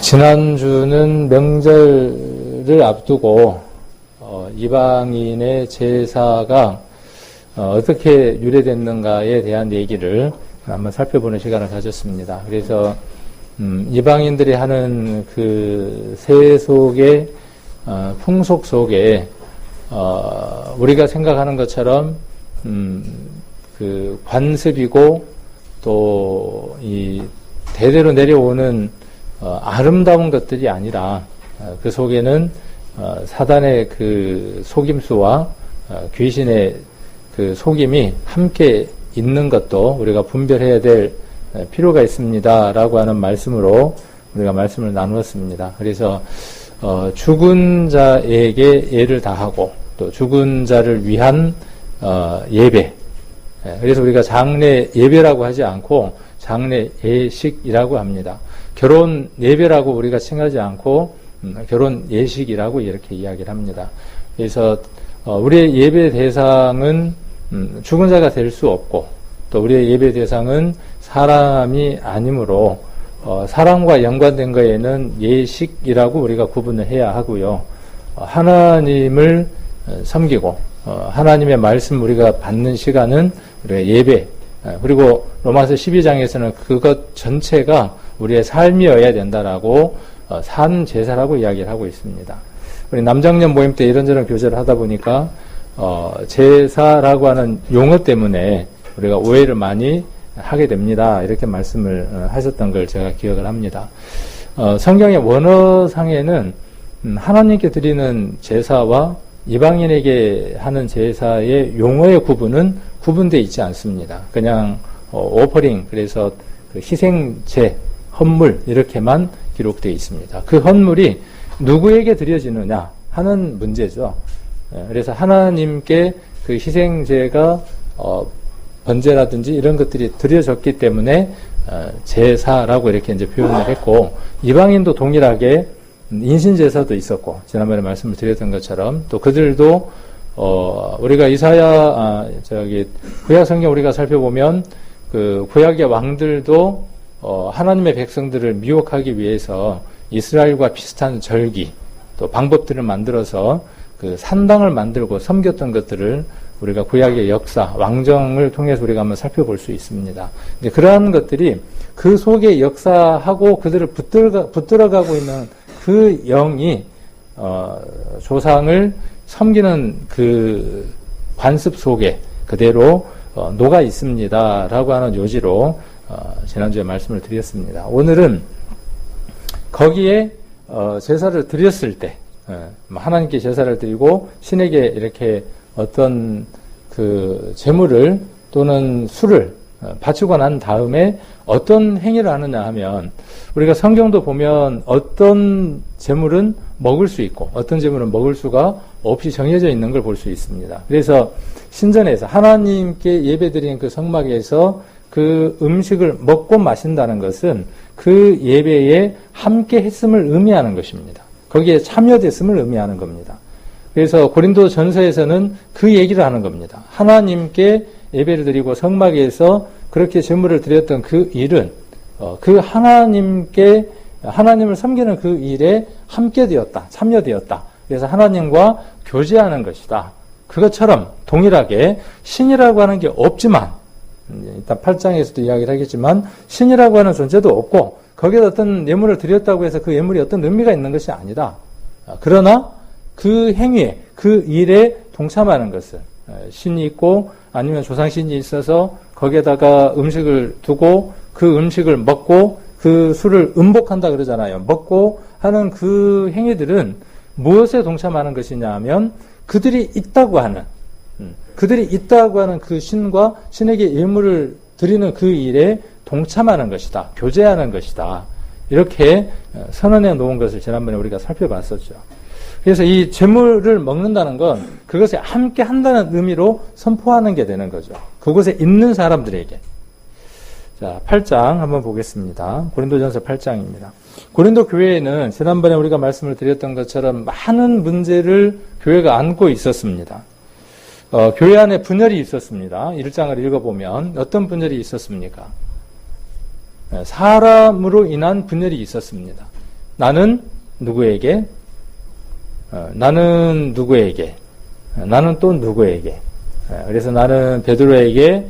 지난주는 명절을 앞두고 이방인의 제사가 어떻게 유래됐는가에 대한 얘기를 한번 살펴보는 시간을 가졌습니다. 그래서 이방인들이 하는 그 세속의 풍속 속에 우리가 생각하는 것처럼 그 관습이고 또 이 대대로 내려오는 아름다운 것들이 아니라 그 속에는 사단의 그 속임수와 귀신의 그 속임이 함께 있는 것도 우리가 분별해야 될 필요가 있습니다라고 하는 말씀으로 우리가 말씀을 나누었습니다. 그래서 죽은 자에게 예를 다하고 또 죽은 자를 위한 예배. 그래서 우리가 장례 예배라고 하지 않고 장례 예식이라고 합니다. 결혼 예배라고 우리가 칭하지 않고 결혼 예식이라고 이렇게 이야기를 합니다. 그래서 우리의 예배 대상은 죽은 자가 될 수 없고 또 우리의 예배 대상은 사람이 아니므로 사람과 연관된 거에는 예식이라고 우리가 구분을 해야 하고요. 하나님을 섬기고 하나님의 말씀 우리가 받는 시간은 우리가 예배, 그리고 로마서 12장에서는 그것 전체가 우리의 삶이어야 된다라고 산 제사라고 이야기를 하고 있습니다. 우리 남장년 모임 때 이런저런 교제를 하다 보니까 제사라고 하는 용어 때문에 우리가 오해를 많이 하게 됩니다. 이렇게 말씀을 하셨던 걸 제가 기억을 합니다. 성경의 원어상에는 하나님께 드리는 제사와 이방인에게 하는 제사의 용어의 구분은 구분되어 있지 않습니다. 그냥 오퍼링, 그래서 그 희생제, 헌물 이렇게만 기록되어 있습니다. 그 헌물이 누구에게 드려지느냐 하는 문제죠. 그래서 하나님께 그 희생제가 번제라든지 이런 것들이 드려졌기 때문에 제사라고 이렇게 이제 표현을 했고, 이방인도 동일하게 인신제사도 있었고, 지난번에 말씀을 드렸던 것처럼 또 그들도 우리가 구약 성경 우리가 살펴보면 그 구약의 왕들도 하나님의 백성들을 미혹하기 위해서 이스라엘과 비슷한 절기 또 방법들을 만들어서 그 산당을 만들고 섬겼던 것들을 우리가 구약의 역사, 왕정을 통해서 우리가 한번 살펴볼 수 있습니다. 이제 그러한 것들이 그 속에 역사하고 그들을 붙들어가고 있는 그 영이 조상을 섬기는 그 관습 속에 그대로 녹아 있습니다라고 하는 요지로 지난주에 말씀을 드렸습니다. 오늘은 거기에 제사를 드렸을 때 하나님께 제사를 드리고 신에게 이렇게 어떤 그 제물을 또는 술을 바치고 난 다음에 어떤 행위를 하느냐 하면, 우리가 성경도 보면 어떤 제물은 먹을 수 있고 어떤 제물은 먹을 수가 없이 정해져 있는 걸 볼 수 있습니다. 그래서 신전에서 하나님께 예배드리는 그 성막에서 그 음식을 먹고 마신다는 것은 그 예배에 함께 했음을 의미하는 것입니다. 거기에 참여됐음을 의미하는 겁니다. 그래서 고린도 전서에서는 그 얘기를 하는 겁니다. 하나님께 예배를 드리고 성막에서 그렇게 제물을 드렸던 그 일은 그 하나님을 섬기는 그 일에 함께 되었다, 참여되었다. 그래서 하나님과 교제하는 것이다. 그것처럼 동일하게 신이라고 하는 게 없지만, 일단 8장에서도 이야기를 하겠지만 신이라고 하는 존재도 없고 거기에 어떤 예물을 드렸다고 해서 그 예물이 어떤 의미가 있는 것이 아니다. 그러나 그 행위에, 그 일에 동참하는 것은 신이 있고 아니면 조상신이 있어서 거기에다가 음식을 두고 그 음식을 먹고 그 술을 음복한다 그러잖아요. 먹고 하는 그 행위들은 무엇에 동참하는 것이냐 하면 그들이 있다고 하는 그 신과 신에게 예물을 드리는 그 일에 동참하는 것이다. 교제하는 것이다. 이렇게 선언해 놓은 것을 지난번에 우리가 살펴봤었죠. 그래서 이 제물을 먹는다는 건 그것에 함께 한다는 의미로 선포하는 게 되는 거죠. 그곳에 있는 사람들에게. 자, 8장 한번 보겠습니다. 고린도전서 8장입니다. 고린도 교회에는 지난번에 우리가 말씀을 드렸던 것처럼 많은 문제를 교회가 안고 있었습니다. 교회 안에 분열이 있었습니다. 1장을 읽어보면 어떤 분열이 있었습니까? 사람으로 인한 분열이 있었습니다. 나는 누구에게, 나는 누구에게, 나는 또 누구에게. 그래서 나는 베드로에게,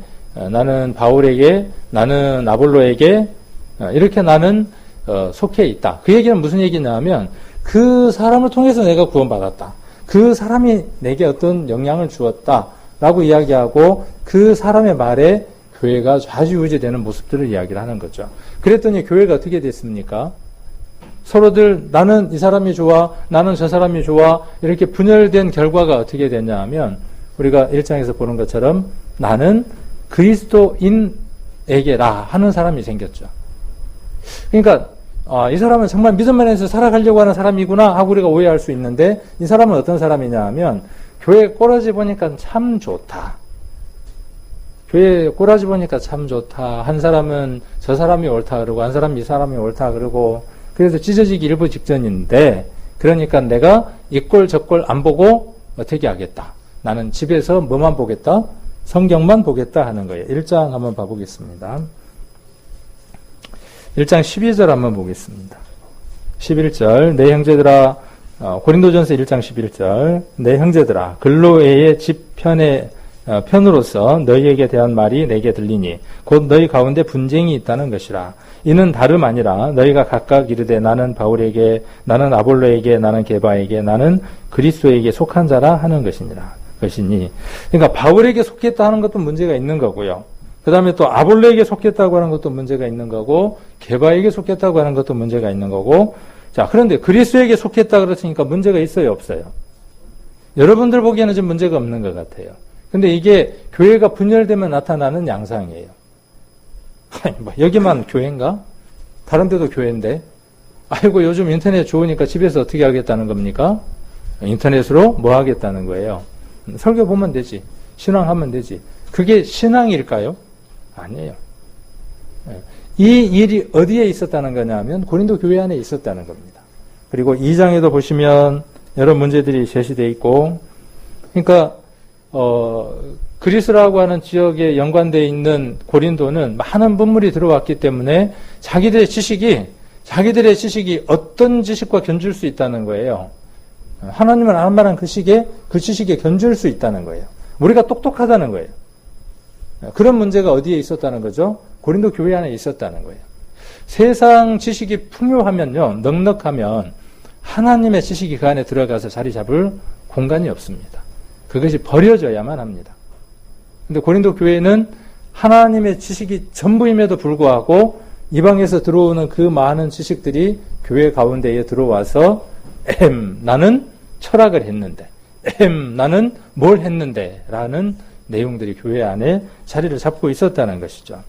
나는 바울에게, 나는 아볼로에게, 이렇게 나는 속해 있다. 그 얘기는 무슨 얘기냐면 그 사람을 통해서 내가 구원받았다. 그 사람이 내게 어떤 영향을 주었다. 라고 이야기하고 그 사람의 말에 교회가 좌지우지되는 모습들을 이야기를 하는 거죠. 그랬더니 교회가 어떻게 됐습니까? 서로들 나는 이 사람이 좋아, 나는 저 사람이 좋아 이렇게 분열된 결과가 어떻게 됐냐 하면 우리가 1장에서 보는 것처럼 나는 그리스도인에게라 하는 사람이 생겼죠. 그러니까 이 사람은 정말 믿음 안에서 살아가려고 하는 사람이구나 하고 우리가 오해할 수 있는데 이 사람은 어떤 사람이냐 하면 교회 꼬라지 보니까 참 좋다. 교회 꼬라지 보니까 참 좋다. 한 사람은 저 사람이 옳다 그러고 한 사람은 이 사람이 옳다 그러고 그래서 찢어지기 일부 직전인데 그러니까 내가 이 꼴 저 꼴 안 보고 어떻게 하겠다. 나는 집에서 뭐만 보겠다? 성경만 보겠다 하는 거예요. 1장 한번 봐보겠습니다. 1장 12절 한번 보겠습니다. 11절 내 형제들아 고린도전서 1장 11절 내 형제들아 글로에의 집 편으로서 너희에게 대한 말이 내게 들리니 곧 너희 가운데 분쟁이 있다는 것이라. 이는 다름 아니라 너희가 각각 이르되 나는 바울에게 나는 아볼로에게 나는 게바에게 나는 그리스도에게 속한 자라 하는 것이니 그러니까 바울에게 속했다 하는 것도 문제가 있는 거고요. 그 다음에 또 아볼로에게 속했다고 하는 것도 문제가 있는 거고 게바에게 속했다고 하는 것도 문제가 있는 거고 자 그런데 그리스도에게 속했다 그랬으니까 문제가 있어요 없어요? 여러분들 보기에는 좀 문제가 없는 것 같아요. 근데 이게 교회가 분열되면 나타나는 양상이에요. 여기만 교회인가? 다른 데도 교회인데 아이고 요즘 인터넷 좋으니까 집에서 어떻게 하겠다는 겁니까? 인터넷으로 뭐 하겠다는 거예요? 설교 보면 되지. 신앙하면 되지. 그게 신앙일까요? 아니에요. 이 일이 어디에 있었다는 거냐면 고린도 교회 안에 있었다는 겁니다. 그리고 2장에도 보시면 여러 문제들이 제시되어 있고 그러니까 그리스라고 하는 지역에 연관되어 있는 고린도는 많은 분물이 들어왔기 때문에 자기들의 지식이 어떤 지식과 견줄 수 있다는 거예요. 하나님을 아는 만한 그 지식에 견줄 수 있다는 거예요. 우리가 똑똑하다는 거예요. 그런 문제가 어디에 있었다는 거죠? 고린도 교회 안에 있었다는 거예요. 세상 지식이 풍요하면요, 넉넉하면 하나님의 지식이 그 안에 들어가서 자리 잡을 공간이 없습니다. 그것이 버려져야만 합니다. 근데 고린도 교회는 하나님의 지식이 전부임에도 불구하고 이방에서 들어오는 그 많은 지식들이 교회 가운데에 들어와서 나는 철학을 했는데 나는 뭘 했는데 라는 내용들이 교회 안에 자리를 잡고 있었다는 것이죠.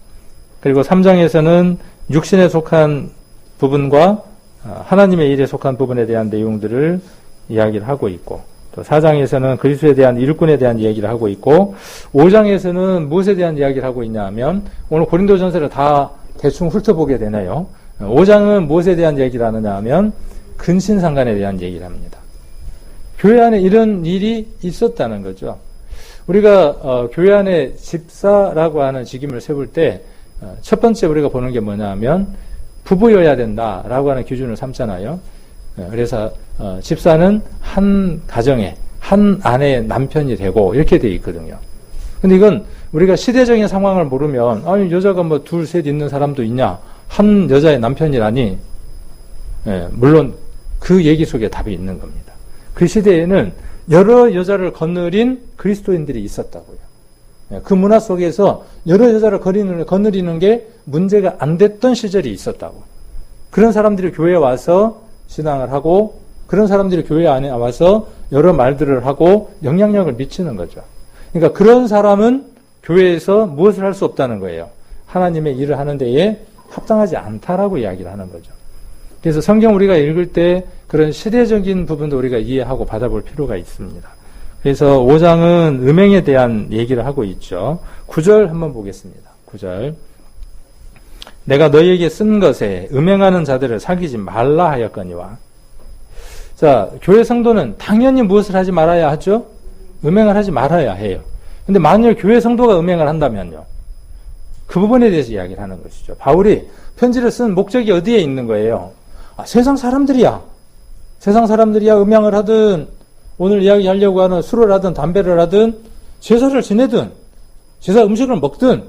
그리고 3장에서는 육신에 속한 부분과 하나님의 일에 속한 부분에 대한 내용들을 이야기를 하고 있고 또 4장에서는 그리스도에 대한 일꾼에 대한 이야기를 하고 있고 5장에서는 무엇에 대한 이야기를 하고 있냐 하면 오늘 고린도전서를 다 대충 훑어보게 되네요. 5장은 무엇에 대한 이야기를 하느냐 하면 근신상간에 대한 얘기를 합니다. 교회 안에 이런 일이 있었다는 거죠. 우리가 교회 안에 집사라고 하는 직임을 세울 때 첫 번째 우리가 보는 게 뭐냐 하면 부부여야 된다라고 하는 기준을 삼잖아요. 그래서 집사는 한 가정에 한 아내의 남편이 되고 이렇게 돼 있거든요. 근데 이건 우리가 시대적인 상황을 모르면 아니 여자가 뭐 둘, 셋 있는 사람도 있냐? 한 여자의 남편이라니 물론 그 얘기 속에 답이 있는 겁니다. 그 시대에는 여러 여자를 거느린 그리스도인들이 있었다고요. 그 문화 속에서 여러 여자를 거느리는 게 문제가 안 됐던 시절이 있었다고. 그런 사람들이 교회에 와서 신앙을 하고 그런 사람들이 교회 안에 와서 여러 말들을 하고 영향력을 미치는 거죠. 그러니까 그런 사람은 교회에서 무엇을 할 수 없다는 거예요. 하나님의 일을 하는 데에 합당하지 않다라고 이야기를 하는 거죠. 그래서 성경 우리가 읽을 때 그런 시대적인 부분도 우리가 이해하고 받아볼 필요가 있습니다. 그래서 5장은 음행에 대한 얘기를 하고 있죠. 9절 한번 보겠습니다. 9절. 내가 너희에게 쓴 것에 음행하는 자들을 사귀지 말라 하였거니와. 자, 교회 성도는 당연히 무엇을 하지 말아야 하죠? 음행을 하지 말아야 해요. 근데 만일 교회 성도가 음행을 한다면요. 그 부분에 대해서 이야기를 하는 것이죠. 바울이 편지를 쓴 목적이 어디에 있는 거예요? 세상 사람들이야. 세상 사람들이야 음양을 하든 오늘 이야기하려고 하는 술을 하든 담배를 하든 제사를 지내든 제사 음식을 먹든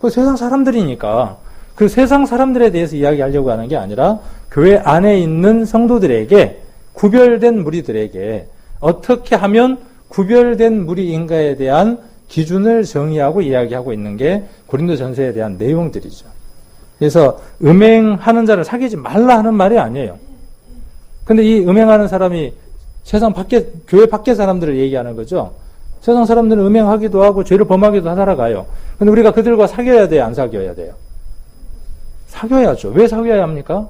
그 세상 사람들이니까 그 세상 사람들에 대해서 이야기하려고 하는 게 아니라 교회 안에 있는 성도들에게 구별된 무리들에게 어떻게 하면 구별된 무리인가에 대한 기준을 정의하고 이야기하고 있는 게 고린도전서에 대한 내용들이죠. 그래서 음행하는 자를 사귀지 말라 하는 말이 아니에요. 근데 이 음행하는 사람이 세상 밖에, 교회 밖의 사람들을 얘기하는 거죠. 세상 사람들은 음행하기도 하고 죄를 범하기도 살아가요. 근데 우리가 그들과 사귀어야 돼요? 안 사귀어야 돼요? 사귀어야죠. 왜 사귀어야 합니까?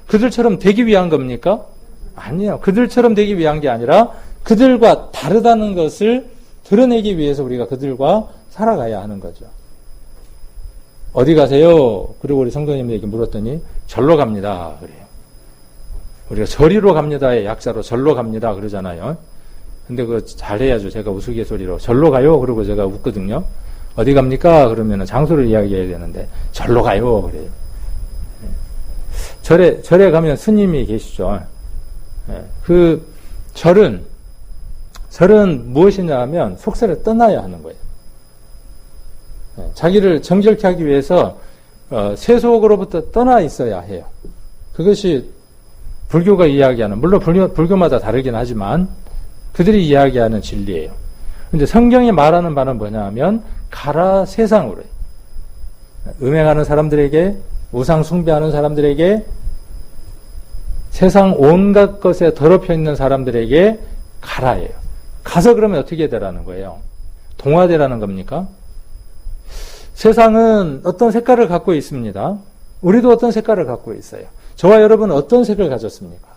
그들처럼 되기 위한 겁니까? 아니에요. 그들처럼 되기 위한 게 아니라 그들과 다르다는 것을 드러내기 위해서 우리가 그들과 살아가야 하는 거죠. 어디 가세요? 그리고 우리 성도님에게 물었더니 절로 갑니다. 그래요. 우리가 저리로 갑니다의 약자로 절로 갑니다. 그러잖아요. 근데 그거 잘해야죠. 제가 우스갯소리로 절로 가요. 그러고 제가 웃거든요. 어디 갑니까? 그러면 장소를 이야기해야 되는데 절로 가요. 그래요. 절에 가면 스님이 계시죠. 그 절은 무엇이냐 하면 속세를 떠나야 하는 거예요. 자기를 정결케 하기 위해서 세속으로부터 떠나 있어야 해요. 그것이 불교가 이야기하는, 물론 불교마다 다르긴 하지만 그들이 이야기하는 진리예요. 근데 성경이 말하는 바는 뭐냐 하면 가라 세상으로, 음행하는 사람들에게, 우상 숭배하는 사람들에게, 세상 온갖 것에 더럽혀 있는 사람들에게 가라예요. 가서 그러면 어떻게 되라는 거예요? 동화되라는 겁니까? 세상은 어떤 색깔을 갖고 있습니다. 우리도 어떤 색깔을 갖고 있어요. 저와 여러분은 어떤 색을 가졌습니까?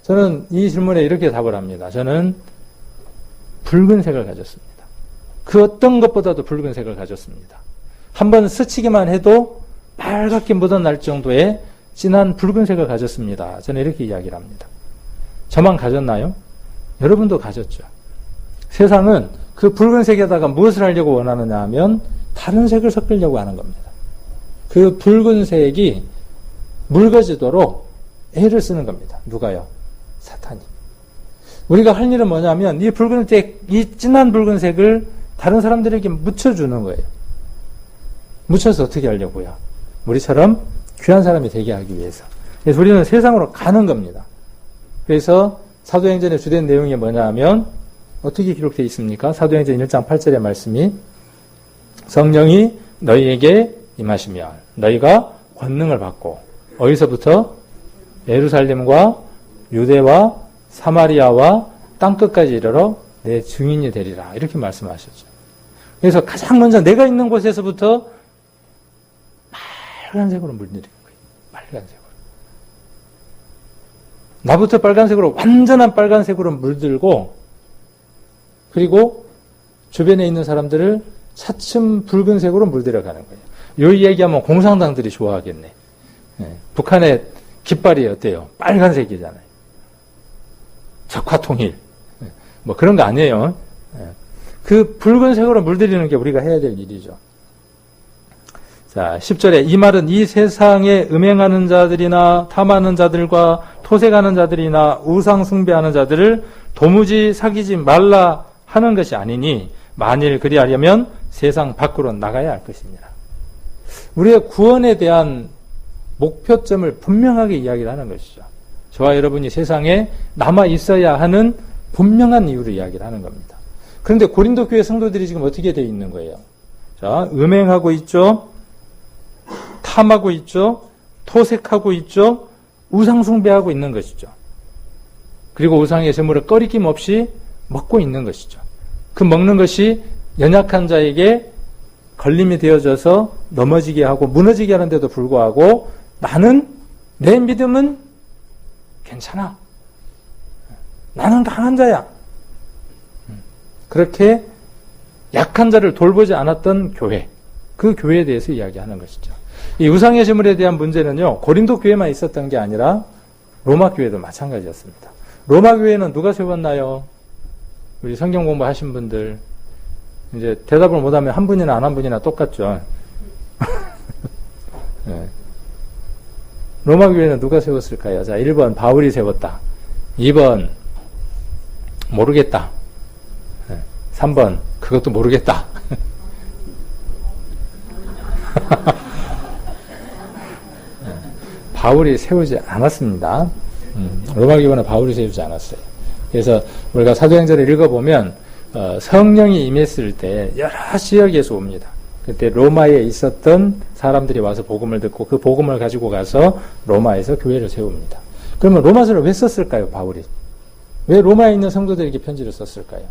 저는 이 질문에 이렇게 답을 합니다. 저는 붉은색을 가졌습니다. 그 어떤 것보다도 붉은색을 가졌습니다. 한번 스치기만 해도 빨갛게 묻어날 정도의 진한 붉은색을 가졌습니다. 저는 이렇게 이야기를 합니다. 저만 가졌나요? 여러분도 가졌죠. 세상은 그 붉은색에다가 무엇을 하려고 원하느냐 하면 다른 색을 섞으려고 하는 겁니다. 그 붉은색이 묽어지도록 애를 쓰는 겁니다. 누가요? 사탄이. 우리가 할 일은 뭐냐면 이 붉은색, 이 진한 붉은색을 다른 사람들에게 묻혀주는 거예요. 묻혀서 어떻게 하려고요? 우리처럼 귀한 사람이 되게 하기 위해서. 그래서 우리는 세상으로 가는 겁니다. 그래서 사도행전의 주된 내용이 뭐냐 하면 어떻게 기록되어 있습니까? 사도행전 1장 8절의 말씀이 성령이 너희에게 임하시면 너희가 권능을 받고 어디서부터? 예루살렘과 유대와 사마리아와 땅끝까지 이르러 내 증인이 되리라. 이렇게 말씀하셨죠. 그래서 가장 먼저 내가 있는 곳에서부터 빨간색으로 물들이는 거예요. 빨간색으로. 나부터 빨간색으로, 완전한 빨간색으로 물들고, 그리고 주변에 있는 사람들을 차츰 붉은색으로 물들여가는 거예요. 이 얘기하면 공산당들이 좋아하겠네. 북한의 깃발이 어때요? 빨간색이잖아요. 적화통일. 뭐 그런 거 아니에요. 그 붉은색으로 물들이는 게 우리가 해야 될 일이죠. 자, 10절에 이 말은 이 세상에 음행하는 자들이나 탐하는 자들과 토색하는 자들이나 우상 숭배하는 자들을 도무지 사귀지 말라 하는 것이 아니니 만일 그리하려면 세상 밖으로 나가야 할 것입니다. 우리의 구원에 대한 목표점을 분명하게 이야기를 하는 것이죠. 저와 여러분이 세상에 남아 있어야 하는 분명한 이유로 이야기를 하는 겁니다. 그런데 고린도 교회 성도들이 지금 어떻게 되어 있는 거예요? 자, 음행하고 있죠. 탐하고 있죠. 토색하고 있죠. 우상 숭배하고 있는 것이죠. 그리고 우상의 제물을 꺼리낌 없이 먹고 있는 것이죠. 그 먹는 것이 연약한 자에게 걸림이 되어져서 넘어지게 하고 무너지게 하는데도 불구하고 나는, 내 믿음은 괜찮아. 나는 강한 자야. 그렇게 약한 자를 돌보지 않았던 교회, 그 교회에 대해서 이야기하는 것이죠. 이 우상의 제물에 대한 문제는요, 고린도 교회만 있었던 게 아니라 로마 교회도 마찬가지였습니다. 로마 교회는 누가 세웠나요? 우리 성경 공부하신 분들, 이제 대답을 못하면 한 분이나 안 한 분이나 똑같죠. 네. 로마 교회는 누가 세웠을까요? 자, 1번 바울이 세웠다. 2번 모르겠다. 3번 그것도 모르겠다. 바울이 세우지 않았습니다. 로마 교회는 바울이 세우지 않았어요. 그래서 우리가 사도행전을 읽어보면 성령이 임했을 때 여러 지역에서 옵니다. 그때 로마에 있었던 사람들이 와서 복음을 듣고 그 복음을 가지고 가서 로마에서 교회를 세웁니다. 그러면 로마서를 왜 썼을까요, 바울이? 왜 로마에 있는 성도들에게 편지를 썼을까요?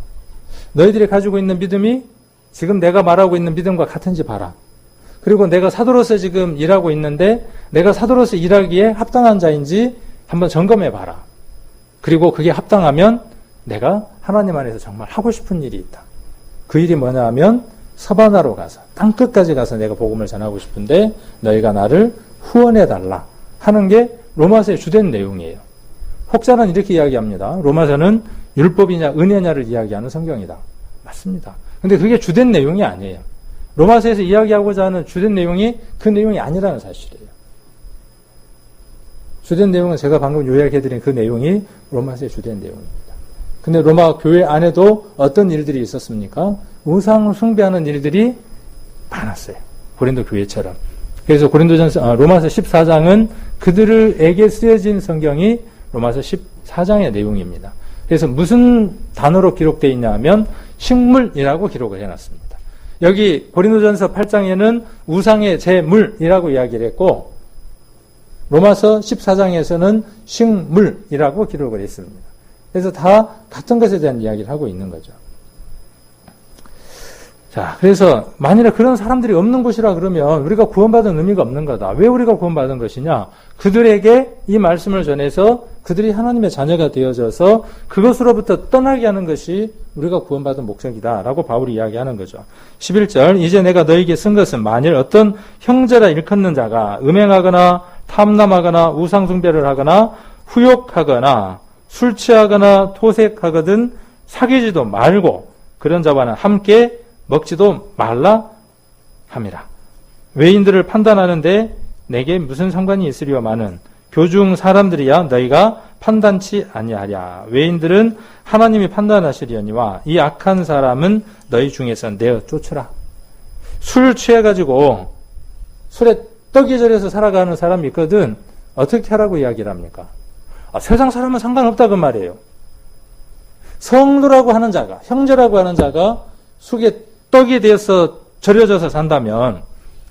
너희들이 가지고 있는 믿음이 지금 내가 말하고 있는 믿음과 같은지 봐라. 그리고 내가 사도로서 지금 일하고 있는데 내가 사도로서 일하기에 합당한 자인지 한번 점검해 봐라. 그리고 그게 합당하면 내가 하나님 안에서 정말 하고 싶은 일이 있다. 그 일이 뭐냐 하면 서바나로 가서 땅끝까지 가서 내가 복음을 전하고 싶은데 너희가 나를 후원해 달라 하는 게 로마서의 주된 내용이에요. 혹자는 이렇게 이야기합니다. 로마서는 율법이냐 은혜냐를 이야기하는 성경이다. 맞습니다. 근데 그게 주된 내용이 아니에요. 로마서에서 이야기하고자 하는 주된 내용이 그 내용이 아니라는 사실이에요. 주된 내용은 제가 방금 요약해드린 그 내용이 로마서의 주된 내용입니다. 근데 로마 교회 안에도 어떤 일들이 있었습니까? 우상 숭배하는 일들이 많았어요. 고린도 교회처럼. 그래서 로마서 14장은 그들에게 쓰여진 성경이 로마서 14장의 내용입니다. 그래서 무슨 단어로 기록되어 있냐 하면 식물이라고 기록을 해놨습니다. 여기 고린도전서 8장에는 우상의 제물이라고 이야기를 했고 로마서 14장에서는 식물이라고 기록을 했습니다. 그래서 다 같은 것에 대한 이야기를 하고 있는 거죠. 자, 그래서 만일에 그런 사람들이 없는 곳이라 그러면 우리가 구원받은 의미가 없는 거다. 왜 우리가 구원받은 것이냐? 그들에게 이 말씀을 전해서 그들이 하나님의 자녀가 되어져서 그것으로부터 떠나게 하는 것이 우리가 구원받은 목적이다 라고 바울이 이야기하는 거죠. 11절 이제 내가 너에게 쓴 것은 만일 어떤 형제라 일컫는 자가 음행하거나 탐남하거나 우상숭배를 하거나 후욕하거나 술 취하거나 토색하거든 사귀지도 말고 그런 자와는 함께 먹지도 말라 함이라. 외인들을 판단하는데 내게 무슨 상관이 있으리요마는 교중 사람들이야 너희가 판단치 아니하랴. 외인들은 하나님이 판단하시려니와 이 악한 사람은 너희 중에서 내어 쫓으라. 술 취해가지고 술에 떡이 절여서 살아가는 사람이 있거든. 어떻게 하라고 이야기를 합니까? 세상 사람은 상관없다 그 말이에요. 성도라고 하는 자가, 형제라고 하는 자가 술에 떡이 되어서 절여져서 산다면,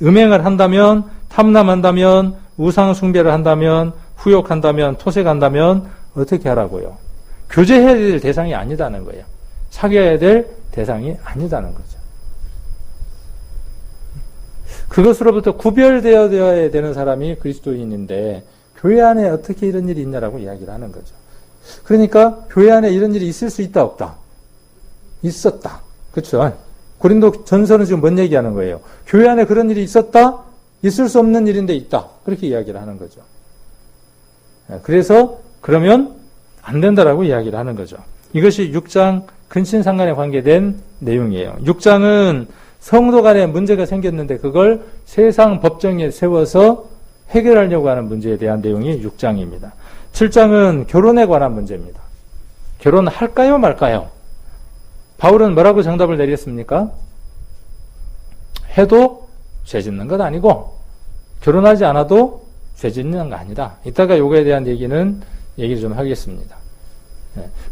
음행을 한다면, 탐남한다면, 우상숭배를 한다면, 후욕한다면, 토색한다면 어떻게 하라고요? 교제해야 될 대상이 아니다는 거예요. 사귀어야 될 대상이 아니다는 거죠. 그것으로부터 구별되어야 되는 사람이 그리스도인인데 교회 안에 어떻게 이런 일이 있냐라고 이야기를 하는 거죠. 그러니까 교회 안에 이런 일이 있을 수 있다 없다? 있었다. 그렇죠? 고린도 전서는 지금 뭔 얘기하는 거예요? 교회 안에 그런 일이 있었다? 있을 수 없는 일인데 있다. 그렇게 이야기를 하는 거죠. 그래서 그러면 안 된다라고 이야기를 하는 거죠. 이것이 6장 근친상간에 관계된 내용이에요. 6장은 성도 간에 문제가 생겼는데 그걸 세상 법정에 세워서 해결하려고 하는 문제에 대한 내용이 6장입니다. 7장은 결혼에 관한 문제입니다. 결혼할까요 말까요? 바울은 뭐라고 정답을 내렸습니까? 해도 죄 짓는 것 아니고 결혼하지 않아도 죄 짓는 거 아니다. 이따가 요거에 대한 얘기를 좀 하겠습니다.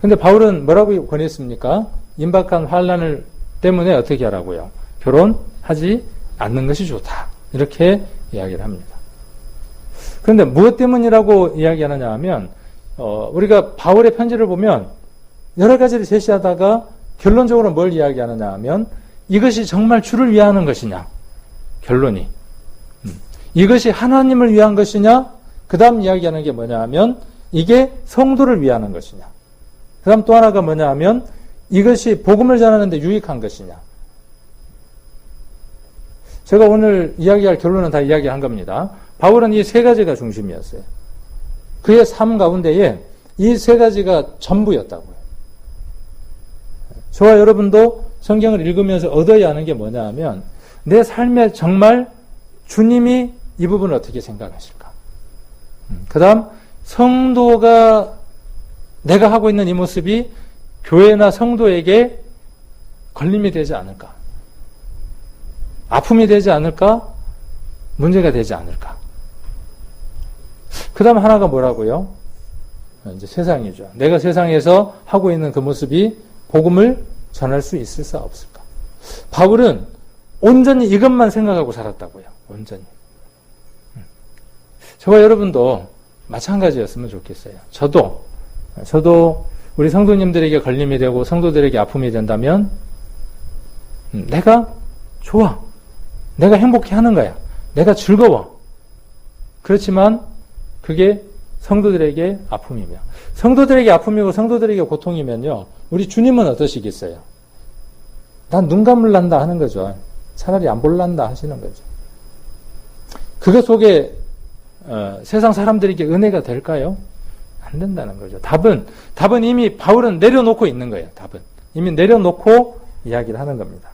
근데 바울은 뭐라고 권했습니까? 임박한 환난을 때문에 어떻게 하라고요? 결혼하지 않는 것이 좋다. 이렇게 이야기를 합니다. 그런데 무엇 때문이라고 이야기하느냐 하면 우리가 바울의 편지를 보면 여러 가지를 제시하다가 결론적으로 뭘 이야기하느냐 하면 이것이 정말 주를 위하는 것이냐? 결론이. 이것이 하나님을 위한 것이냐? 그 다음 이야기하는 게 뭐냐 하면 이게 성도를 위하는 것이냐? 그 다음 또 하나가 뭐냐 하면 이것이 복음을 전하는데 유익한 것이냐? 제가 오늘 이야기할 결론은 다 이야기한 겁니다. 바울은 이 세 가지가 중심이었어요. 그의 삶 가운데에 이 세 가지가 전부였다고요. 저와 여러분도 성경을 읽으면서 얻어야 하는 게 뭐냐 하면 내 삶에 정말 주님이 이 부분을 어떻게 생각하실까? 그 다음 성도가 내가 하고 있는 이 모습이 교회나 성도에게 걸림이 되지 않을까? 아픔이 되지 않을까? 문제가 되지 않을까? 그 다음 하나가 뭐라고요? 이제 세상이죠. 내가 세상에서 하고 있는 그 모습이 복음을 전할 수 있을까 없을까? 바울은 온전히 이것만 생각하고 살았다고요. 온전히. 저와 여러분도 마찬가지였으면 좋겠어요. 저도 우리 성도님들에게 걸림이 되고 성도들에게 아픔이 된다면 내가 좋아. 내가 행복해 하는 거야. 내가 즐거워. 그렇지만 그게 성도들에게 아픔이며 성도들에게 아픔이고 성도들에게 고통이면요. 우리 주님은 어떠시겠어요? 난 눈 감을란다 하는 거죠. 차라리 안 볼란다 하시는 거죠. 그것 속에 세상 사람들에게 은혜가 될까요? 안 된다는 거죠. 답은 이미 바울은 내려놓고 있는 거예요. 답은 이미 내려놓고 이야기를 하는 겁니다.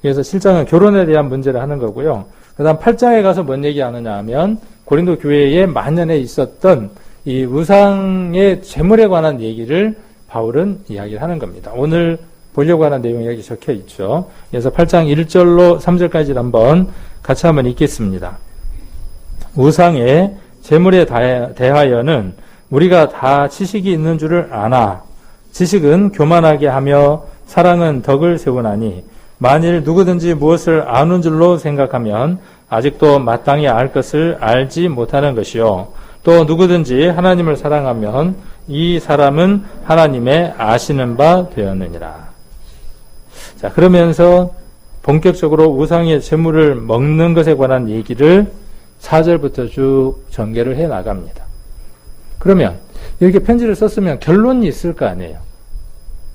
그래서 7장은 결혼에 대한 문제를 하는 거고요. 그 다음 8장에 가서 뭔 얘기하느냐 하면 고린도 교회에 만연에 있었던 이 우상의 재물에 관한 얘기를 바울은 이야기를 하는 겁니다. 오늘 보려고 하는 내용이 여기 적혀 있죠. 그래서 8장 1절로 3절까지를 한번 같이 한번 읽겠습니다. 우상의 재물에 대하여는 우리가 다 지식이 있는 줄을 아나. 지식은 교만하게 하며 사랑은 덕을 세우나니 만일 누구든지 무엇을 아는 줄로 생각하면 아직도 마땅히 알 것을 알지 못하는 것이요. 또 누구든지 하나님을 사랑하면 이 사람은 하나님의 아시는 바 되었느니라. 자, 그러면서 본격적으로 우상의 재물을 먹는 것에 관한 얘기를 4절부터 쭉 전개를 해 나갑니다. 그러면 이렇게 편지를 썼으면 결론이 있을 거 아니에요.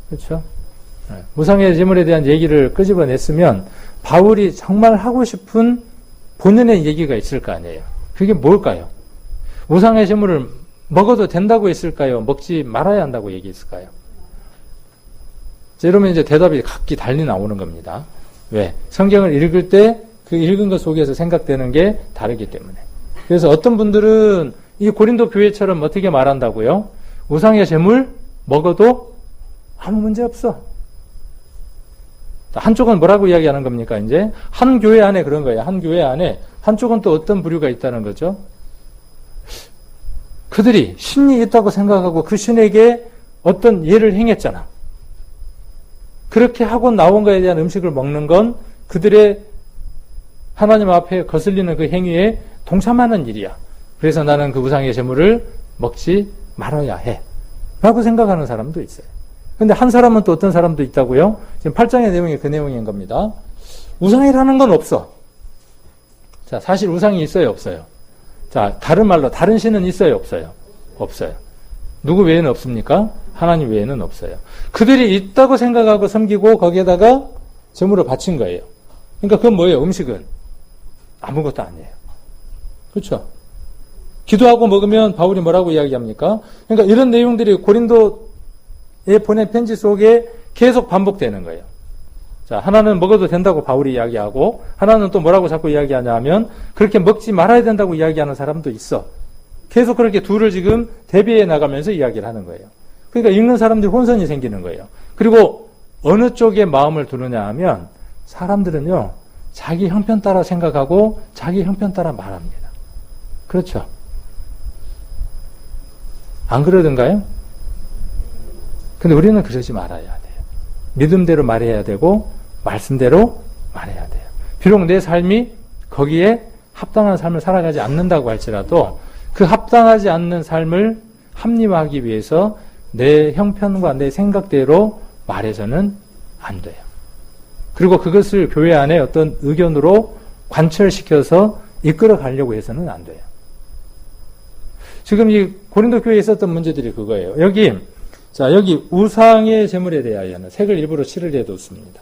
그렇죠? 우상의 재물에 대한 얘기를 끄집어냈으면 바울이 정말 하고 싶은 본연의 얘기가 있을 거 아니에요. 그게 뭘까요? 우상의 재물을 먹어도 된다고 했을까요? 먹지 말아야 한다고 얘기했을까요? 자, 이러면 이제 대답이 각기 달리 나오는 겁니다. 왜? 성경을 읽을 때 그 읽은 것 속에서 생각되는 게 다르기 때문에. 그래서 어떤 분들은 이 고린도 교회처럼 어떻게 말한다고요? 우상의 재물 먹어도 아무 문제 없어. 한쪽은 뭐라고 이야기하는 겁니까? 이제 한 교회 안에 그런 거예요. 한 교회 안에 한쪽은 또 어떤 부류가 있다는 거죠. 그들이 신이 있다고 생각하고 그 신에게 어떤 예를 행했잖아. 그렇게 하고 나온 것에 대한 음식을 먹는 건 그들의 하나님 앞에 거슬리는 그 행위에 동참하는 일이야. 그래서 나는 그 우상의 재물을 먹지 말아야 해. 라고 생각하는 사람도 있어요. 근데 한 사람은 또 어떤 사람도 있다고요? 지금 8장의 내용이 그 내용인 겁니다. 우상이라는 건 없어. 자, 사실 우상이 있어요, 없어요? 자, 다른 말로 다른 신은 있어요, 없어요? 없어요. 누구 외에는 없습니까? 하나님 외에는 없어요. 그들이 있다고 생각하고 섬기고 거기에다가 재물을 바친 거예요. 그러니까 그건 뭐예요? 음식은 아무것도 아니에요. 그렇죠? 기도하고 먹으면 바울이 뭐라고 이야기합니까? 그러니까 이런 내용들이 고린도에 보낸 편지 속에 계속 반복되는 거예요. 자, 하나는 먹어도 된다고 바울이 이야기하고 하나는 또 뭐라고 자꾸 이야기하냐 하면 그렇게 먹지 말아야 된다고 이야기하는 사람도 있어. 계속 그렇게 둘을 지금 대비해 나가면서 이야기를 하는 거예요. 그러니까 읽는 사람들이 혼선이 생기는 거예요. 그리고 어느 쪽에 마음을 두느냐 하면 사람들은요. 자기 형편 따라 생각하고 자기 형편 따라 말합니다. 그렇죠? 안 그러던가요? 근데 우리는 그러지 말아야 돼요. 믿음대로 말해야 되고 말씀대로 말해야 돼요. 비록 내 삶이 거기에 합당한 삶을 살아가지 않는다고 할지라도 그 합당하지 않는 삶을 합리화하기 위해서 내 형편과 내 생각대로 말해서는 안 돼요. 그리고 그것을 교회 안에 어떤 의견으로 관철시켜서 이끌어 가려고 해서는 안 돼요. 지금 이 고린도 교회에 있었던 문제들이 그거예요. 여기 우상의 재물에 대하여는 색을 일부러 칠을 해뒀습니다.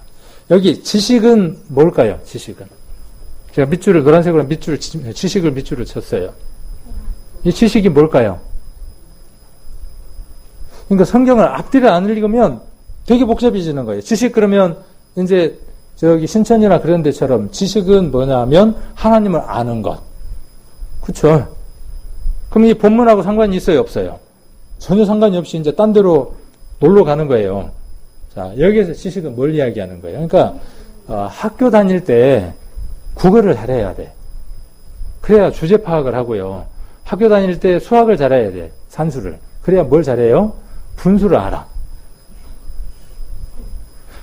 여기 지식은 뭘까요? 지식은. 제가 밑줄을, 노란색으로 지식을 밑줄을 쳤어요. 이 지식이 뭘까요? 그러니까 성경을 앞뒤를 안 읽으면 되게 복잡해지는 거예요. 지식 그러면 이제 저기 신천이나 그런 데처럼 지식은 뭐냐 하면 하나님을 아는 것. 그쵸? 그럼 이 본문하고 상관이 있어요, 없어요? 전혀 상관이 없이 이제 딴 데로 놀러 가는 거예요. 자, 여기에서 지식은 뭘 이야기하는 거예요? 그러니까, 학교 다닐 때 국어를 잘해야 돼. 그래야 주제 파악을 하고요. 학교 다닐 때 수학을 잘해야 돼. 산수를. 그래야 뭘 잘해요? 분수를 알아.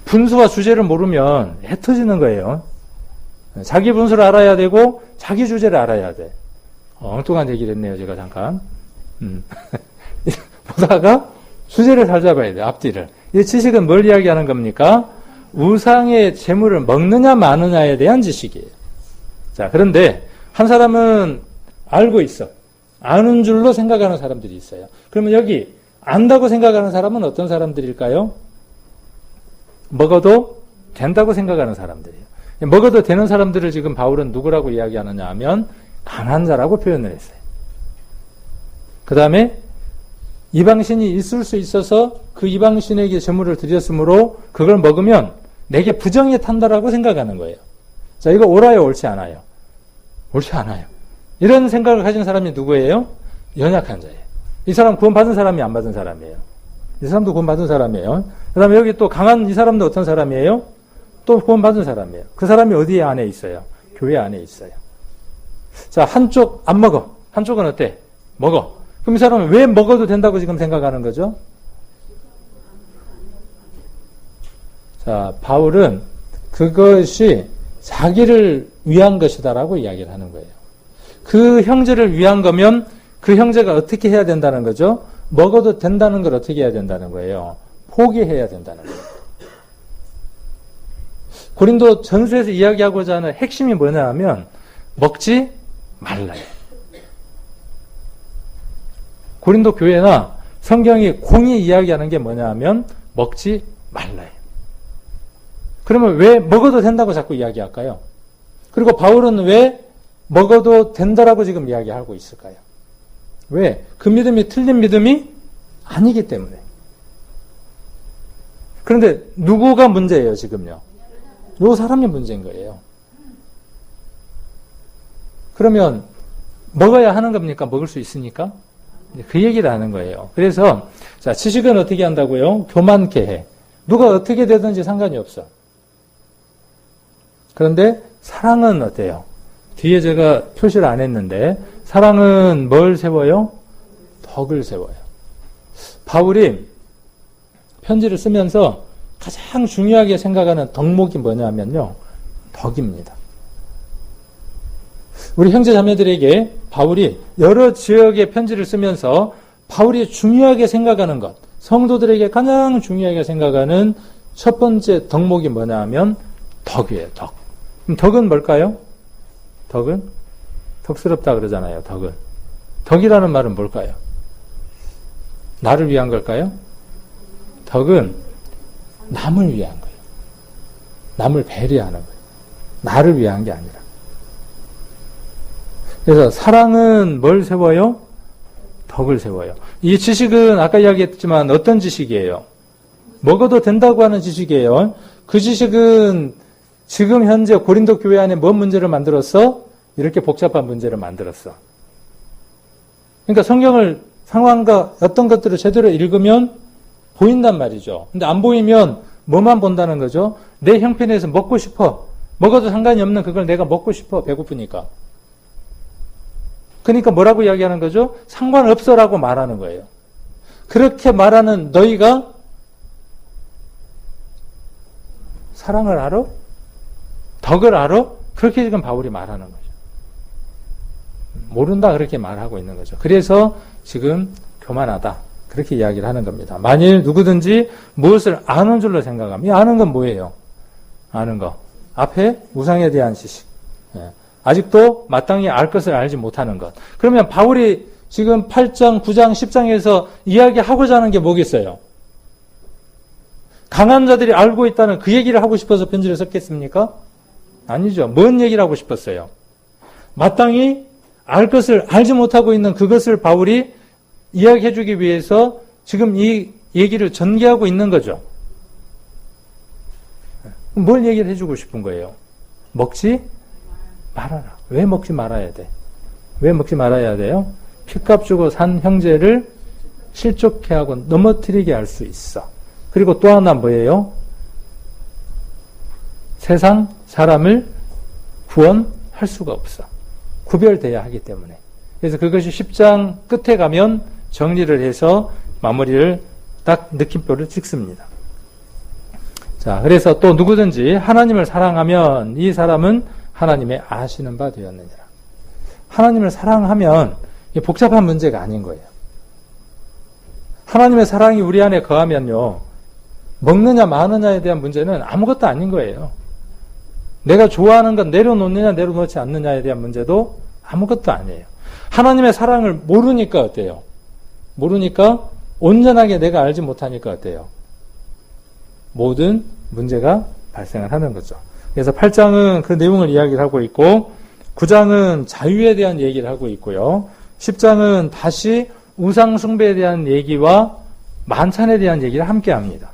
분수와 주제를 모르면 해 터지는 거예요. 자기 분수를 알아야 되고 자기 주제를 알아야 돼. 엉뚱한 얘기를 했네요, 제가 잠깐. 보다가 주제를 잘 잡아야 돼, 앞뒤를. 이 지식은 뭘 이야기하는 겁니까? 우상의 재물을 먹느냐 마느냐에 대한 지식이에요. 자, 그런데 한 사람은 알고 있어. 아는 줄로 생각하는 사람들이 있어요. 그러면 여기 안다고 생각하는 사람은 어떤 사람들일까요? 먹어도 된다고 생각하는 사람들이에요. 먹어도 되는 사람들을 지금 바울은 누구라고 이야기하느냐 하면 강한 자라고 표현을 했어요. 그 다음에 이방신이 있을 수 있어서 그 이방신에게 제물을 드렸으므로 그걸 먹으면 내게 부정이 탄다라고 생각하는 거예요. 자, 이거 옳아요, 옳지 않아요? 옳지 않아요. 이런 생각을 가진 사람이 누구예요? 연약한 자예요. 이 사람 구원받은 사람이 안 받은 사람이에요. 이 사람도 구원받은 사람이에요. 그 다음에 여기 또 강한 이 사람도 어떤 사람이에요? 또 구원받은 사람이에요. 그 사람이 어디에 안에 있어요? 교회 안에 있어요. 자, 한쪽 안 먹어. 한쪽은 어때? 먹어. 그럼 이 사람은 왜 먹어도 된다고 지금 생각하는 거죠? 자, 바울은 그것이 자기를 위한 것이다라고 이야기를 하는 거예요. 그 형제를 위한 거면 그 형제가 어떻게 해야 된다는 거죠? 먹어도 된다는 걸 어떻게 해야 된다는 거예요? 포기해야 된다는 거예요. 고린도 전서에서 이야기하고자 하는 핵심이 뭐냐 하면 먹지 말라요. 고린도 교회나 성경이 공히 이야기하는 게 뭐냐 하면 먹지 말라요. 그러면 왜 먹어도 된다고 자꾸 이야기할까요? 그리고 바울은 왜 먹어도 된다라고 지금 이야기하고 있을까요? 왜? 그 믿음이 틀린 믿음이 아니기 때문에. 그런데 누구가 문제예요, 지금요? 요 사람이 문제인 거예요. 그러면 먹어야 하는 겁니까? 먹을 수 있으니까? 그 얘기를 하는 거예요. 그래서 자, 지식은 어떻게 한다고요? 교만케 해. 누가 어떻게 되든지 상관이 없어. 그런데 사랑은 어때요? 뒤에 제가 표시를 안 했는데 사랑은 뭘 세워요? 덕을 세워요. 바울이 편지를 쓰면서 가장 중요하게 생각하는 덕목이 뭐냐면요. 덕입니다. 우리 형제 자매들에게 바울이 여러 지역의 편지를 쓰면서 바울이 중요하게 생각하는 것, 성도들에게 가장 중요하게 생각하는 첫 번째 덕목이 뭐냐 하면 덕이에요. 덕. 그럼 덕은 뭘까요? 덕은? 덕스럽다 그러잖아요. 덕은. 덕이라는 말은 뭘까요? 나를 위한 걸까요? 덕은 남을 위한 거예요. 남을 배려하는 거예요. 나를 위한 게 아니라. 그래서 사랑은 뭘 세워요? 덕을 세워요. 이 지식은 아까 이야기했지만 어떤 지식이에요? 먹어도 된다고 하는 지식이에요. 그 지식은 지금 현재 고린도 교회 안에 뭔 문제를 만들었어? 이렇게 복잡한 문제를 만들었어. 그러니까 성경을 상황과 어떤 것들을 제대로 읽으면 보인단 말이죠. 근데 안 보이면 뭐만 본다는 거죠? 내 형편에서 먹고 싶어. 먹어도 상관이 없는 그걸 내가 먹고 싶어. 배고프니까. 그러니까 뭐라고 이야기하는 거죠? 상관없어라고 말하는 거예요. 그렇게 말하는 너희가 사랑을 알아? 덕을 알아? 그렇게 지금 바울이 말하는 거죠. 모른다 그렇게 말하고 있는 거죠. 그래서 지금 교만하다 그렇게 이야기를 하는 겁니다. 만일 누구든지 무엇을 아는 줄로 생각하면 이 아는 건 뭐예요? 아는 거. 앞에 우상에 대한 지식. 아직도 마땅히 알 것을 알지 못하는 것. 그러면 바울이 지금 8장, 9장, 10장에서 이야기하고자 하는 게 뭐겠어요? 강한 자들이 알고 있다는 그 얘기를 하고 싶어서 편지를 썼겠습니까? 아니죠. 뭔 얘기를 하고 싶었어요? 마땅히 알 것을 알지 못하고 있는 그것을 바울이 이야기해 주기 위해서 지금 이 얘기를 전개하고 있는 거죠. 뭘 얘기를 해주고 싶은 거예요? 먹지 말아라. 왜 먹지 말아야 돼? 왜 먹지 말아야 돼요? 핏값 주고 산 형제를 실족해 하고 넘어뜨리게 할 수 있어. 그리고 또 하나 뭐예요? 세상 사람을 구원할 수가 없어. 구별돼야 하기 때문에. 그래서 그것이 10장 끝에 가면 정리를 해서 마무리를 딱 느낌표를 찍습니다. 자, 그래서 또 누구든지 하나님을 사랑하면 이 사람은 하나님의 아시는 바 되었느니라. 하나님을 사랑하면 복잡한 문제가 아닌 거예요. 하나님의 사랑이 우리 안에 거하면요, 먹느냐 마느냐에 대한 문제는 아무것도 아닌 거예요. 내가 좋아하는 건 내려놓느냐 내려놓지 않느냐에 대한 문제도 아무것도 아니에요. 하나님의 사랑을 모르니까 어때요? 모르니까 온전하게 내가 알지 못하니까 어때요? 모든 문제가 발생을 하는 거죠. 그래서 8장은 그 내용을 이야기를 하고 있고 9장은 자유에 대한 얘기를 하고 있고요. 10장은 다시 우상 숭배에 대한 얘기와 만찬에 대한 얘기를 함께 합니다.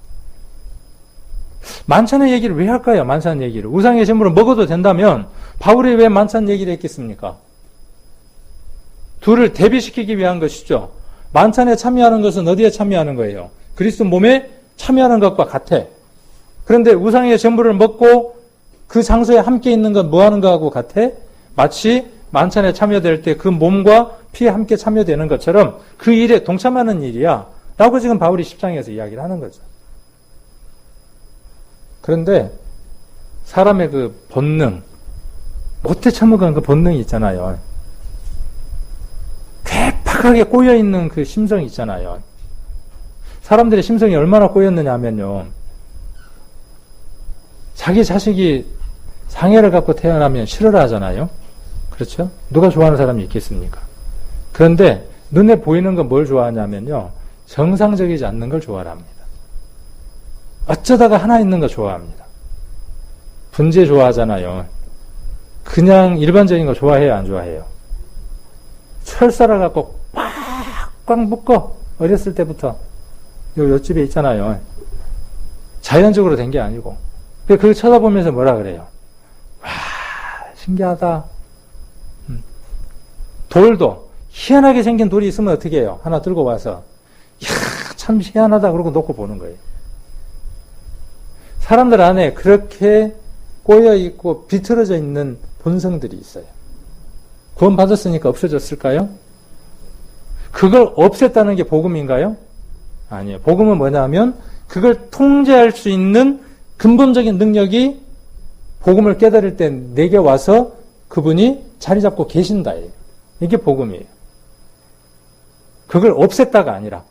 만찬의 얘기를 왜 할까요? 만찬 얘기를. 우상의 제물을 먹어도 된다면 바울이 왜 만찬 얘기를 했겠습니까? 둘을 대비시키기 위한 것이죠. 만찬에 참여하는 것은 어디에 참여하는 거예요? 그리스도 몸에 참여하는 것과 같아. 그런데 우상의 제물을 먹고 그 장소에 함께 있는 건 뭐 하는 거하고 같아? 마치 만찬에 참여될 때 그 몸과 피에 함께 참여되는 것처럼 그 일에 동참하는 일이야. 라고 지금 바울이 10장에서 이야기를 하는 거죠. 그런데 사람의 그 본능, 못해 참아간 그 본능이 있잖아요. 괴팍하게 꼬여있는 그 심성이 있잖아요. 사람들의 심성이 얼마나 꼬였느냐 하면요. 자기 자식이 장애를 갖고 태어나면 싫어라 하잖아요. 그렇죠? 누가 좋아하는 사람이 있겠습니까? 그런데 눈에 보이는 건 뭘 좋아하냐면요. 정상적이지 않는 걸 좋아합니다. 어쩌다가 하나 있는 거 좋아합니다. 분재 좋아하잖아요. 그냥 일반적인 거 좋아해요, 안 좋아해요? 철사를 갖고 꽉꽉 묶어. 어렸을 때부터. 요집에 있잖아요. 자연적으로 된 게 아니고. 그걸 쳐다보면서 뭐라 그래요? 와, 신기하다. 돌도 희한하게 생긴 돌이 있으면 어떻게 해요? 하나 들고 와서 이야, 참 희한하다 그러고 놓고 보는 거예요. 사람들 안에 그렇게 꼬여있고 비틀어져 있는 본성들이 있어요. 구원받았으니까 없어졌을까요? 그걸 없앴다는 게 복음인가요? 아니에요. 복음은 뭐냐면 그걸 통제할 수 있는 근본적인 능력이 복음을 깨달을 때 내게 와서 그분이 자리 잡고 계신다. 이게 복음이에요. 그걸 없앴다가 아니라.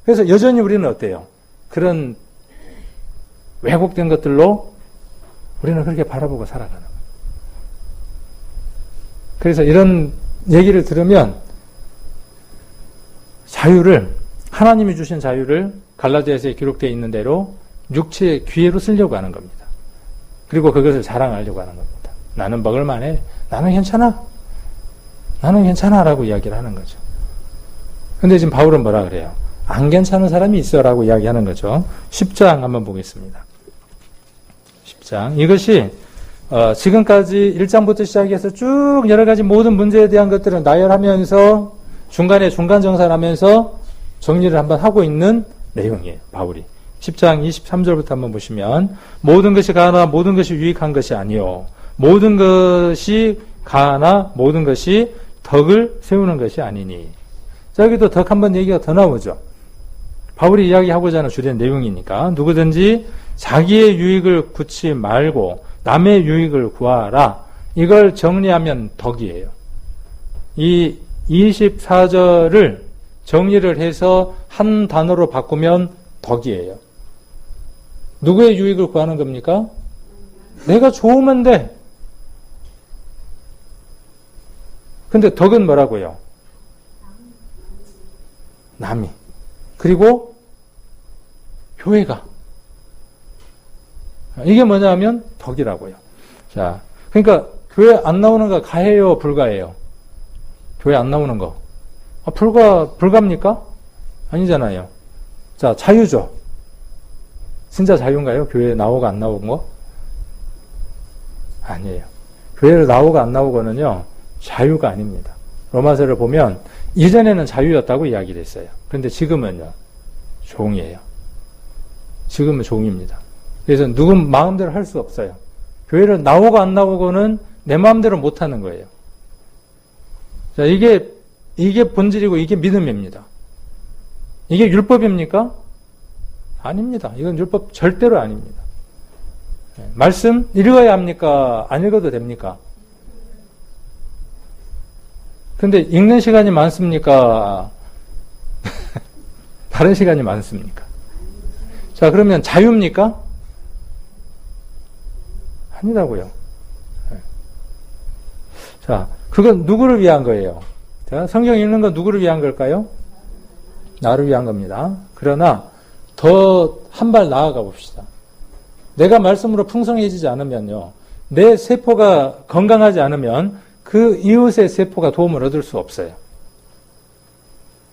그래서 여전히 우리는 어때요? 그런 왜곡된 것들로 우리는 그렇게 바라보고 살아가는 거예요. 그래서 이런 얘기를 들으면 자유를, 하나님이 주신 자유를 갈라디아서에 기록되어 있는 대로 육체의 기회로 쓰려고 하는 겁니다. 그리고 그것을 자랑하려고 하는 겁니다. 나는 먹을만해. 나는 괜찮아. 나는 괜찮아. 라고 이야기를 하는 거죠. 근데 지금 바울은 뭐라 그래요? 안 괜찮은 사람이 있어. 라고 이야기하는 거죠. 10장 한번 보겠습니다. 10장. 이것이 지금까지 1장부터 시작해서 쭉 여러 가지 모든 문제에 대한 것들을 나열하면서 중간에 중간정사하면서 정리를 한번 하고 있는 내용이에요. 바울이. 10장 23절부터 한번 보시면 모든 것이 가하나 모든 것이 유익한 것이 아니요 모든 것이 가하나 모든 것이 덕을 세우는 것이 아니니. 자, 여기도 덕 한번 얘기가 더 나오죠. 바울이 이야기하고자 하는 주된 내용이니까 누구든지 자기의 유익을 구치 말고 남의 유익을 구하라. 이걸 정리하면 덕이에요. 이 24절을 정리를 해서 한 단어로 바꾸면 덕이에요. 누구의 유익을 구하는 겁니까? 내가 좋으면 돼. 근데 덕은 뭐라고요? 남이. 그리고 교회가. 이게 뭐냐면 덕이라고요. 자, 그러니까 교회 안 나오는 거 가해요, 불가해요? 교회 안 나오는 거. 불가입니까? 아니잖아요. 자, 자유죠. 진짜 자유인가요? 교회 나오고 안 나오는 거? 아니에요. 교회를 나오고 안 나오고는요, 자유가 아닙니다. 로마서를 보면 이전에는 자유였다고 이야기를 했어요. 그런데 지금은요, 종이에요. 지금은 종입니다. 그래서 누구 마음대로 할 수 없어요. 교회를 나오고 안 나오고는 내 마음대로 못 하는 거예요. 자, 이게 본질이고 이게 믿음입니다. 이게 율법입니까? 아닙니다. 이건 율법 절대로 아닙니다. 말씀 읽어야 합니까? 안 읽어도 됩니까? 근데 읽는 시간이 많습니까? 다른 시간이 많습니까? 자, 그러면 자유입니까? 아니라고요. 자, 그건 누구를 위한 거예요? 자, 성경 읽는 건 누구를 위한 걸까요? 나를 위한 겁니다. 그러나 더 한 발 나아가 봅시다. 내가 말씀으로 풍성해지지 않으면요, 내 세포가 건강하지 않으면 그 이웃의 세포가 도움을 얻을 수 없어요.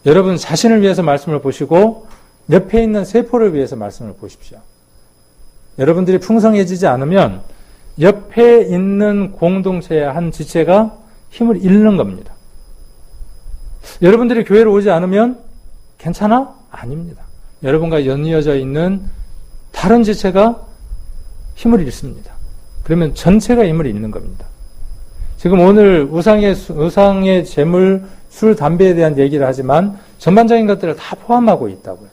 여러분 자신을 위해서 말씀을 보시고 옆에 있는 세포를 위해서 말씀을 보십시오. 여러분들이 풍성해지지 않으면 옆에 있는 공동체의 한 지체가 힘을 잃는 겁니다. 여러분들이 교회로 오지 않으면 괜찮아? 아닙니다. 여러분과 연이어져 있는 다른 지체가 힘을 잃습니다. 그러면 전체가 힘을 잃는 겁니다. 지금 오늘 우상의 재물, 술, 담배에 대한 얘기를 하지만 전반적인 것들을 다 포함하고 있다고요.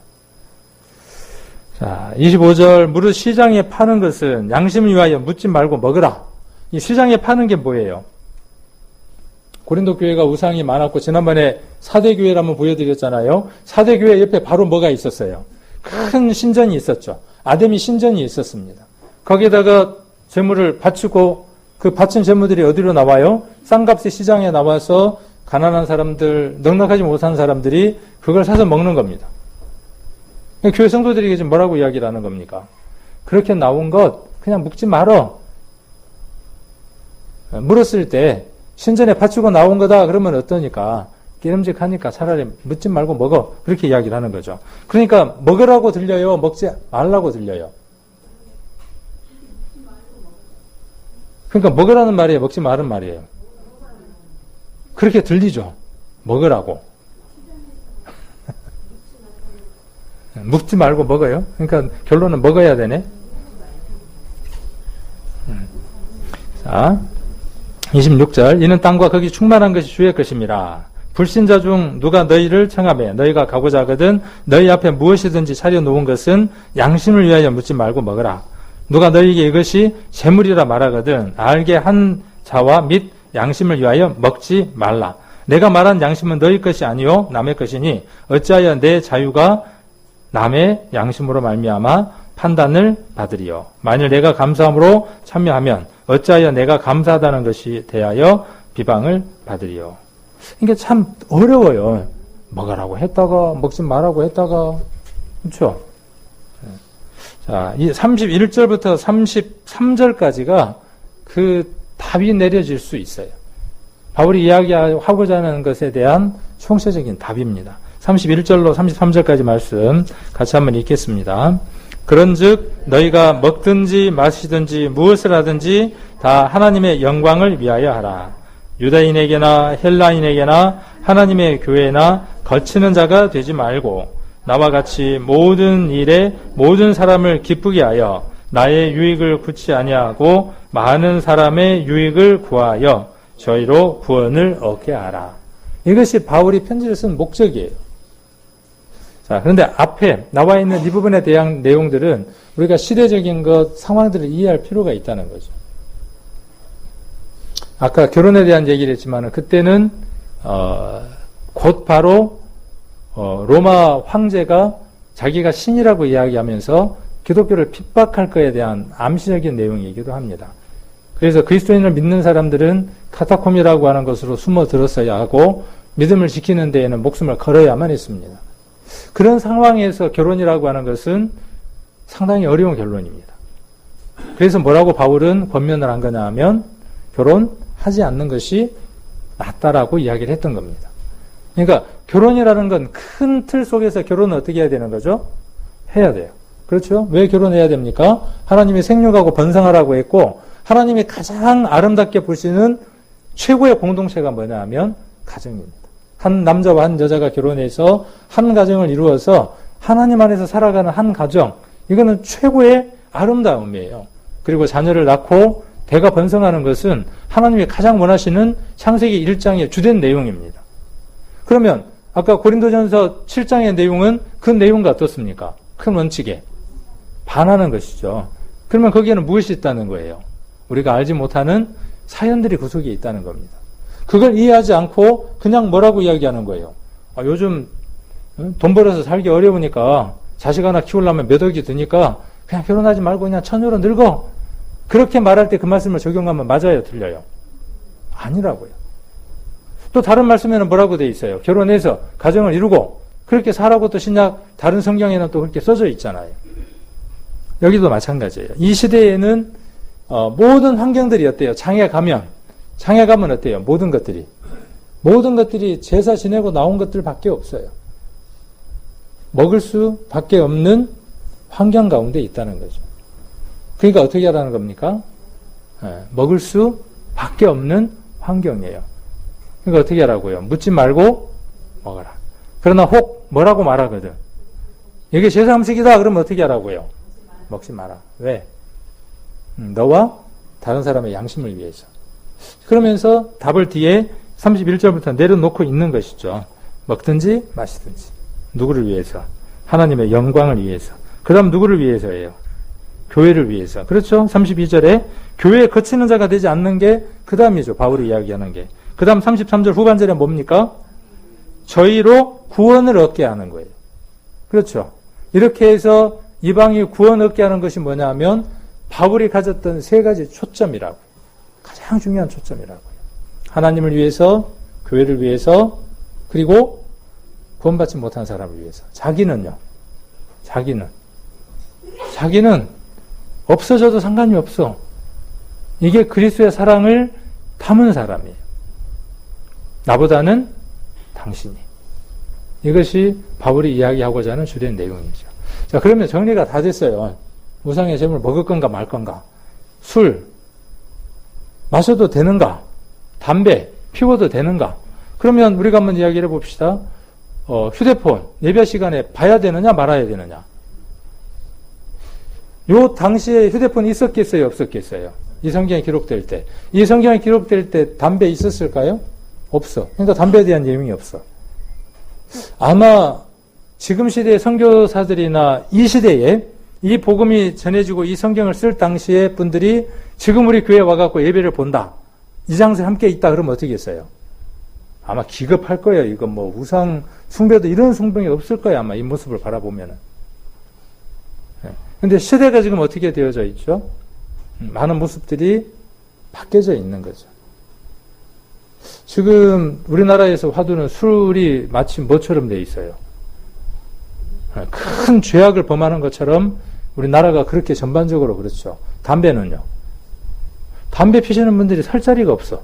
자, 25절, 무릇 시장에 파는 것은 양심을 위하여 묻지 말고 먹으라. 이 시장에 파는 게 뭐예요? 고린도 교회가 우상이 많았고 지난번에 사대교회를 한번 보여드렸잖아요. 사대교회 옆에 바로 뭐가 있었어요? 큰 신전이 있었죠. 아데미 신전이 있었습니다. 거기에다가 재물을 바치고 그 바친 재물들이 어디로 나와요? 싼값의 시장에 나와서 가난한 사람들, 넉넉하지 못한 사람들이 그걸 사서 먹는 겁니다. 교회 성도들이 지금 뭐라고 이야기를 하는 겁니까? 그렇게 나온 것 그냥 묵지 말어. 물었을 때 신전에 바치고 나온 거다 그러면 어떠니까? 기름직하니까 차라리 묻지 말고 먹어. 그렇게 이야기를 하는 거죠. 그러니까 먹으라고 들려요? 먹지 말라고 들려요? 그러니까 먹으라는 말이에요? 먹지 말은 말이에요? 그렇게 들리죠? 먹으라고. 묵지 말고 먹어요? 그러니까 결론은 먹어야 되네? 자, 26절. 이는 땅과 거기 충만한 것이 주의 것임이라. 불신자 중 누가 너희를 청하매 너희가 가고자 하거든 너희 앞에 무엇이든지 차려놓은 것은 양심을 위하여 묻지 말고 먹으라. 누가 너희에게 이것이 재물이라 말하거든 알게 한 자와 및 양심을 위하여 먹지 말라. 내가 말한 양심은 너희 것이 아니요 남의 것이니 어찌하여 내 자유가 남의 양심으로 말미암아 판단을 받으리요. 만일 내가 감사함으로 참여하면 어찌하여 내가 감사하다는 것이 대하여 비방을 받으리요. 이게 참 어려워요. 먹으라고 했다가 먹지 말라고 했다가 그렇죠? 자, 이 31절부터 33절까지가 그 답이 내려질 수 있어요. 바울이 이야기하고자 하는 것에 대한 총체적인 답입니다. 31절로 33절까지 말씀 같이 한번 읽겠습니다. 그런즉 너희가 먹든지 마시든지 무엇을 하든지 다 하나님의 영광을 위하여 하라. 유다인에게나 헬라인에게나 하나님의 교회나 거치는 자가 되지 말고 나와 같이 모든 일에 모든 사람을 기쁘게 하여 나의 유익을 구치 아니하고 많은 사람의 유익을 구하여 저희로 구원을 얻게 하라. 이것이 바울이 편지를 쓴 목적이에요. 자, 그런데 앞에 나와 있는 이 부분에 대한 내용들은 우리가 시대적인 것, 상황들을 이해할 필요가 있다는 거죠. 아까 결혼에 대한 얘기를 했지만 그때는 곧 바로 로마 황제가 자기가 신이라고 이야기하면서 기독교를 핍박할 것에 대한 암시적인 내용이기도 합니다. 그래서 그리스도인을 믿는 사람들은 카타콤이라고 하는 것으로 숨어 들었어야 하고 믿음을 지키는 데에는 목숨을 걸어야만 했습니다. 그런 상황에서 결혼이라고 하는 것은 상당히 어려운 결론입니다. 그래서 뭐라고 바울은 권면을 한 거냐 하면 결혼하지 않는 것이 낫다라고 이야기를 했던 겁니다. 그러니까 결혼이라는 건 큰 틀 속에서 결혼은 어떻게 해야 되는 거죠? 해야 돼요. 그렇죠? 왜 결혼해야 됩니까? 하나님이 생육하고 번성하라고 했고 하나님이 가장 아름답게 보시는 최고의 공동체가 뭐냐 하면 가정입니다. 한 남자와 한 여자가 결혼해서 한 가정을 이루어서 하나님 안에서 살아가는 한 가정, 이거는 최고의 아름다움이에요. 그리고 자녀를 낳고 대가 번성하는 것은 하나님이 가장 원하시는 창세기 1장의 주된 내용입니다. 그러면 아까 고린도전서 7장의 내용은 그 내용과 어떻습니까? 큰 원칙에 반하는 것이죠. 그러면 거기에는 무엇이 있다는 거예요? 우리가 알지 못하는 사연들이 그 속에 있다는 겁니다. 그걸 이해하지 않고 그냥 뭐라고 이야기하는 거예요? 요즘 돈 벌어서 살기 어려우니까 자식 하나 키우려면 몇 억이 드니까 그냥 결혼하지 말고 그냥 처녀로 늙어. 그렇게 말할 때 그 말씀을 적용하면 맞아요, 틀려요? 아니라고요. 또 다른 말씀에는 뭐라고 돼 있어요? 결혼해서 가정을 이루고 그렇게 살라고 또 신약 다른 성경에는 또 그렇게 써져 있잖아요. 여기도 마찬가지예요. 이 시대에는 모든 환경들이 어때요? 장에 가면 어때요? 모든 것들이 제사 지내고 나온 것들밖에 없어요. 먹을 수밖에 없는 환경 가운데 있다는 거죠. 그러니까 어떻게 하라는 겁니까? 먹을 수밖에 없는 환경이에요. 그러니까 어떻게 하라고요? 묻지 말고 먹어라. 그러나 혹 뭐라고 말하거든. 이게 제사 음식이다 그러면 어떻게 하라고요? 먹지 마라. 왜? 너와 다른 사람의 양심을 위해서. 그러면서 답을 뒤에 31절부터 내려놓고 있는 것이죠. 먹든지 마시든지. 누구를 위해서? 하나님의 영광을 위해서. 그 다음 누구를 위해서예요? 교회를 위해서. 그렇죠? 32절에 교회에 거치는 자가 되지 않는 게 그 다음이죠. 바울이 이야기하는 게. 그 다음 33절 후반절에 뭡니까? 저희로 구원을 얻게 하는 거예요. 그렇죠? 이렇게 해서 이방이 구원 얻게 하는 것이 뭐냐 하면 바울이 가졌던 세 가지 초점이라고. 가장 중요한 초점이라고요. 하나님을 위해서, 교회를 위해서, 그리고 구원받지 못한 사람을 위해서. 자기는요. 자기는 없어져도 상관이 없어. 이게 그리스도의 사랑을 담은 사람이에요. 나보다는 당신이. 이것이 바울이 이야기하고자 하는 주된 내용이죠. 자, 그러면 정리가 다 됐어요. 우상의 제물을 먹을 건가 말 건가. 술 마셔도 되는가. 담배 피워도 되는가. 그러면 우리가 한번 이야기를 해봅시다. 휴대폰 예배 시간에 봐야 되느냐 말아야 되느냐. 요 당시에 휴대폰이 있었겠어요 없었겠어요? 이 성경에 기록될 때. 이 성경에 기록될 때 담배 있었을까요? 없어. 그러니까 담배에 대한 내용이 없어. 아마 지금 시대의 선교사들이나 이 시대에 이 복음이 전해지고 이 성경을 쓸 당시에 분들이 지금 우리 교회에 와갖고 예배를 본다. 이 장소에 함께 있다 그러면 어떻게 했어요? 아마 기겁할 거예요. 이거 뭐 우상 숭배도 이런 숭배가 없을 거예요. 아마 이 모습을 바라보면은. 근데 시대가 지금 어떻게 되어져 있죠? 많은 모습들이 바뀌어져 있는 거죠. 지금 우리나라에서 화두는 술이 마치 뭐처럼 돼 있어요? 큰 죄악을 범하는 것처럼 우리나라가 그렇게 전반적으로 그렇죠. 담배는요. 담배 피시는 분들이 살 자리가 없어.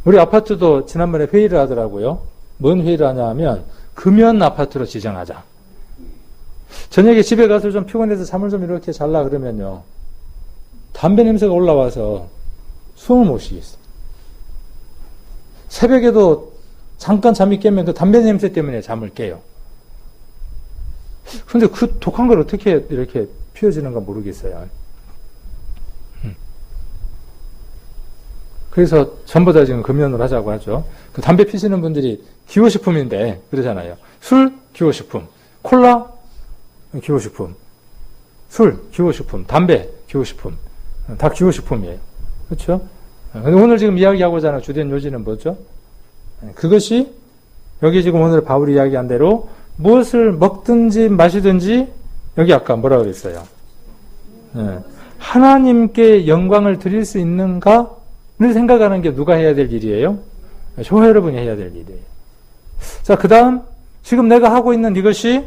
우리 아파트도 지난번에 회의를 하더라고요. 뭔 회의를 하냐 하면 금연 아파트로 지정하자. 저녁에 집에 가서 좀 피곤해서 잠을 좀 이렇게 잘라 그러면요. 담배 냄새가 올라와서 숨을 못 쉬겠어. 새벽에도 잠깐 잠이 깨면 그 담배 냄새 때문에 잠을 깨요. 근데 그 독한 걸 어떻게 이렇게 피워지는가 모르겠어요. 그래서 전부 다 지금 금연을 하자고 하죠. 그 담배 피시는 분들이 기호식품인데 그러잖아요. 술, 기호식품. 콜라, 기호식품. 술, 기호식품. 담배, 기호식품. 다 기호식품이에요. 그렇죠? 근데 오늘 지금 이야기하고자 하는 주된 요지는 뭐죠? 그것이 여기 지금 오늘 바울이 이야기한 대로 무엇을 먹든지 마시든지 여기 아까 뭐라고 그랬어요? 하나님께 영광을 드릴 수 있는가를 생각하는 게 누가 해야 될 일이에요? 저와 여러분이 해야 될 일이에요. 자, 그 다음 지금 내가 하고 있는 이것이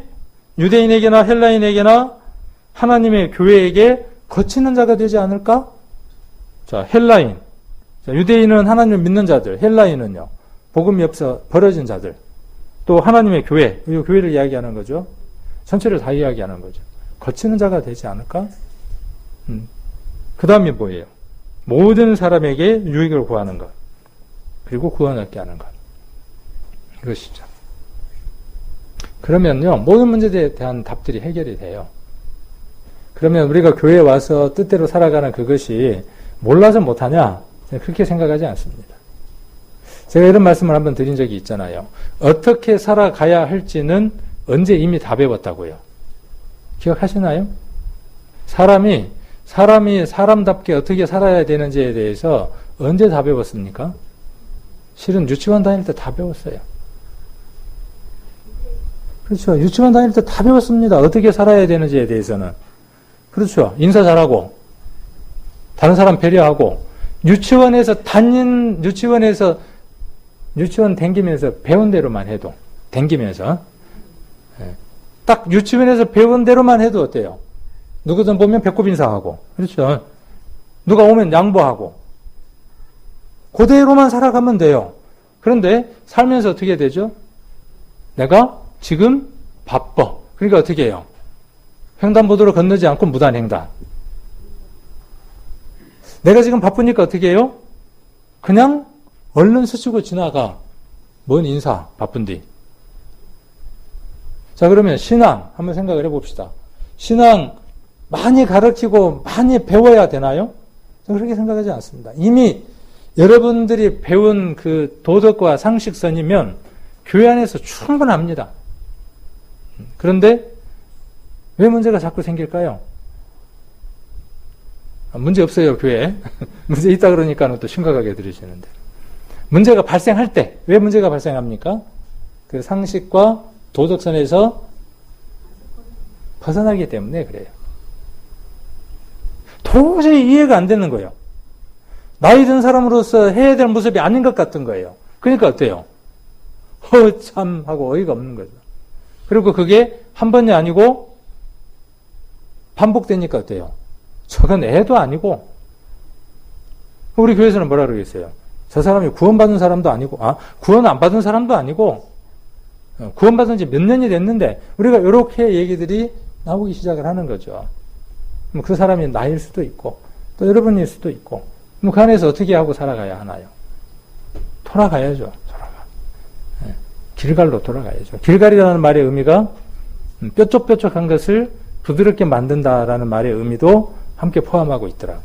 유대인에게나 헬라인에게나 하나님의 교회에게 거치는 자가 되지 않을까? 자, 헬라인. 자, 유대인은 하나님을 믿는 자들, 헬라인은요. 복음이 없어 벌어진 자들. 또 하나님의 교회, 이 교회를 이야기하는 거죠. 전체를 다 이야기하는 거죠. 거치는 자가 되지 않을까? 그 다음이 뭐예요? 모든 사람에게 유익을 구하는 것, 그리고 구원 얻게 하는 것. 이것이죠. 그러면요, 모든 문제에 대한 답들이 해결이 돼요. 그러면 우리가 교회에 와서 뜻대로 살아가는 그것이 몰라서 못하냐? 저는 그렇게 생각하지 않습니다. 제가 이런 말씀을 한번 드린 적이 있잖아요. 어떻게 살아가야 할지는 언제 이미 다 배웠다고요. 기억하시나요? 사람이 사람답게 어떻게 살아야 되는지에 대해서 언제 다 배웠습니까? 실은 유치원 다닐 때 다 배웠어요. 그렇죠. 유치원 다닐 때 다 배웠습니다. 어떻게 살아야 되는지에 대해서는. 그렇죠. 인사 잘하고, 다른 사람 배려하고, 유치원 댕기면서 배운 대로만 해도, 댕기면서, 딱 유치원에서 배운 대로만 해도 어때요? 누구든 보면 배꼽 인사하고, 그렇죠. 누가 오면 양보하고, 그대로만 살아가면 돼요. 그런데 살면서 어떻게 되죠? 내가 지금 바빠. 그러니까 어떻게 해요? 횡단보도를 건너지 않고 무단횡단. 내가 지금 바쁘니까 어떻게 해요? 그냥 얼른 스치고 지나가. 뭔 인사, 바쁜디. 자, 그러면 신앙 한번 생각을 해봅시다. 신앙 많이 가르치고 많이 배워야 되나요? 저는 그렇게 생각하지 않습니다. 이미 여러분들이 배운 그 도덕과 상식선이면 교회 안에서 충분합니다. 그런데 왜 문제가 자꾸 생길까요? 문제 없어요, 교회에. 문제 있다 그러니까 또 심각하게 들으시는데. 문제가 발생할 때, 왜 문제가 발생합니까? 그 상식과 도덕선에서 벗어나기 때문에 그래요. 도저히 이해가 안 되는 거예요. 나이 든 사람으로서 해야 될 모습이 아닌 것 같은 거예요. 그러니까 어때요? 참 하고 어이가 없는 거죠. 그리고 그게 한 번이 아니고 반복되니까 어때요? 저건 애도 아니고. 우리 교회에서는 뭐라 그러겠어요? 저 사람이 구원받은 사람도 아니고, 구원 안 받은 사람도 아니고, 구원받은 지 몇 년이 됐는데, 우리가 이렇게 얘기들이 나오기 시작을 하는 거죠. 그 사람이 나일 수도 있고, 또 여러분일 수도 있고, 그 안에서 어떻게 하고 살아가야 하나요? 돌아가야죠. 길갈로 돌아가야죠. 길갈이라는 말의 의미가 뾰족뾰족한 것을 부드럽게 만든다라는 말의 의미도 함께 포함하고 있더라고요.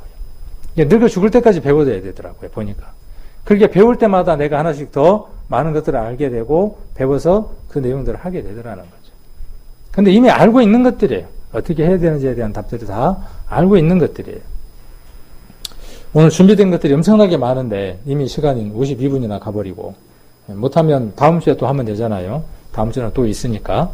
늙어 죽을 때까지 배워야 되더라고요. 보니까. 그렇게 배울 때마다 내가 하나씩 더 많은 것들을 알게 되고 배워서 그 내용들을 하게 되더라는 거죠. 근데 이미 알고 있는 것들이에요. 어떻게 해야 되는지에 대한 답들을 다 알고 있는 것들이에요. 오늘 준비된 것들이 엄청나게 많은데 이미 시간이 52분이나 가버리고 못하면 다음 주에 또 하면 되잖아요. 다음 주는 또 있으니까.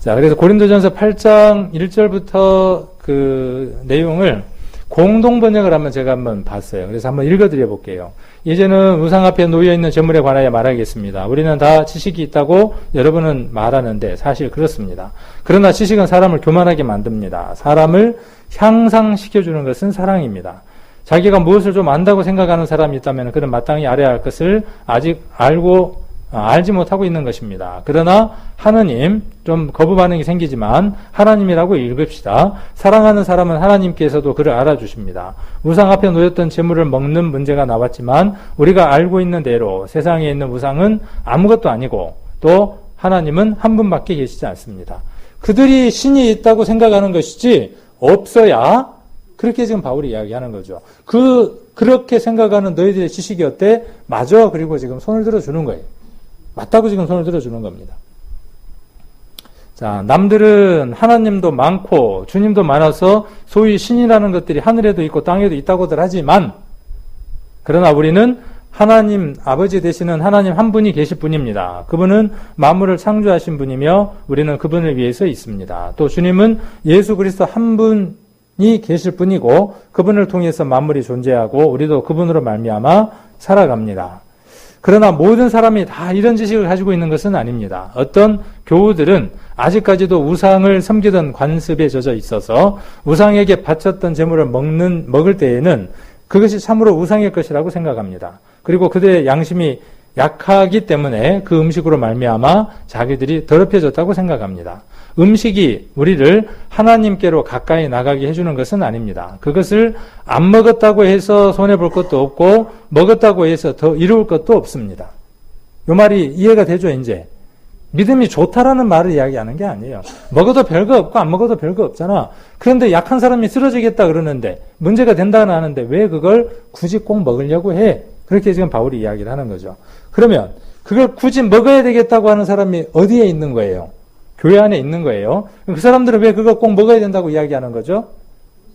자, 그래서 고린도전서 8장 1절부터 그 내용을 공동 번역을 한번 제가 한번 봤어요. 그래서 한번 읽어드려 볼게요. 이제는 우상 앞에 놓여 있는 재물에 관하여 말하겠습니다. 우리는 다 지식이 있다고 여러분은 말하는데 사실 그렇습니다. 그러나 지식은 사람을 교만하게 만듭니다. 사람을 향상시켜주는 것은 사랑입니다. 자기가 무엇을 좀 안다고 생각하는 사람이 있다면 그는 마땅히 알아야 할 것을 아직 알지 못하고 있는 것입니다. 그러나 하느님, 좀 거부 반응이 생기지만 하나님이라고 읽읍시다. 사랑하는 사람은 하나님께서도 그를 알아주십니다. 우상 앞에 놓였던 재물을 먹는 문제가 나왔지만 우리가 알고 있는 대로 세상에 있는 우상은 아무것도 아니고 또 하나님은 한 분밖에 계시지 않습니다. 그들이 신이 있다고 생각하는 것이지 없어야 그렇게 지금 바울이 이야기하는 거죠. 그렇게 생각하는 너희들의 지식이 어때? 맞아. 그리고 지금 손을 들어주는 거예요. 맞다고 지금 손을 들어주는 겁니다. 자, 남들은 하나님도 많고 주님도 많아서 소위 신이라는 것들이 하늘에도 있고 땅에도 있다고들 하지만 그러나 우리는 하나님 아버지 되시는 하나님 한 분이 계실 뿐입니다. 그분은 만물을 창조하신 분이며 우리는 그분을 위해서 있습니다. 또 주님은 예수 그리스도 한 분이 계실 뿐이고 그분을 통해서 만물이 존재하고 우리도 그분으로 말미암아 살아갑니다. 그러나 모든 사람이 다 이런 지식을 가지고 있는 것은 아닙니다. 어떤 교우들은 아직까지도 우상을 섬기던 관습에 젖어 있어서 우상에게 바쳤던 재물을 먹을 때에는 그것이 참으로 우상의 것이라고 생각합니다. 그리고 그들의 양심이 약하기 때문에 그 음식으로 말미암아 자기들이 더럽혀졌다고 생각합니다. 음식이 우리를 하나님께로 가까이 나가게 해주는 것은 아닙니다. 그것을 안 먹었다고 해서 손해볼 것도 없고 먹었다고 해서 더 이로울 것도 없습니다. 이 말이 이해가 되죠, 이제? 믿음이 좋다라는 말을 이야기하는 게 아니에요. 먹어도 별거 없고 안 먹어도 별거 없잖아. 그런데 약한 사람이 쓰러지겠다 그러는데 문제가 된다는 하는데 왜 그걸 굳이 꼭 먹으려고 해? 그렇게 지금 바울이 이야기를 하는 거죠. 그러면 그걸 굳이 먹어야 되겠다고 하는 사람이 어디에 있는 거예요? 교회 안에 있는 거예요. 그 사람들은 왜 그걸 꼭 먹어야 된다고 이야기하는 거죠?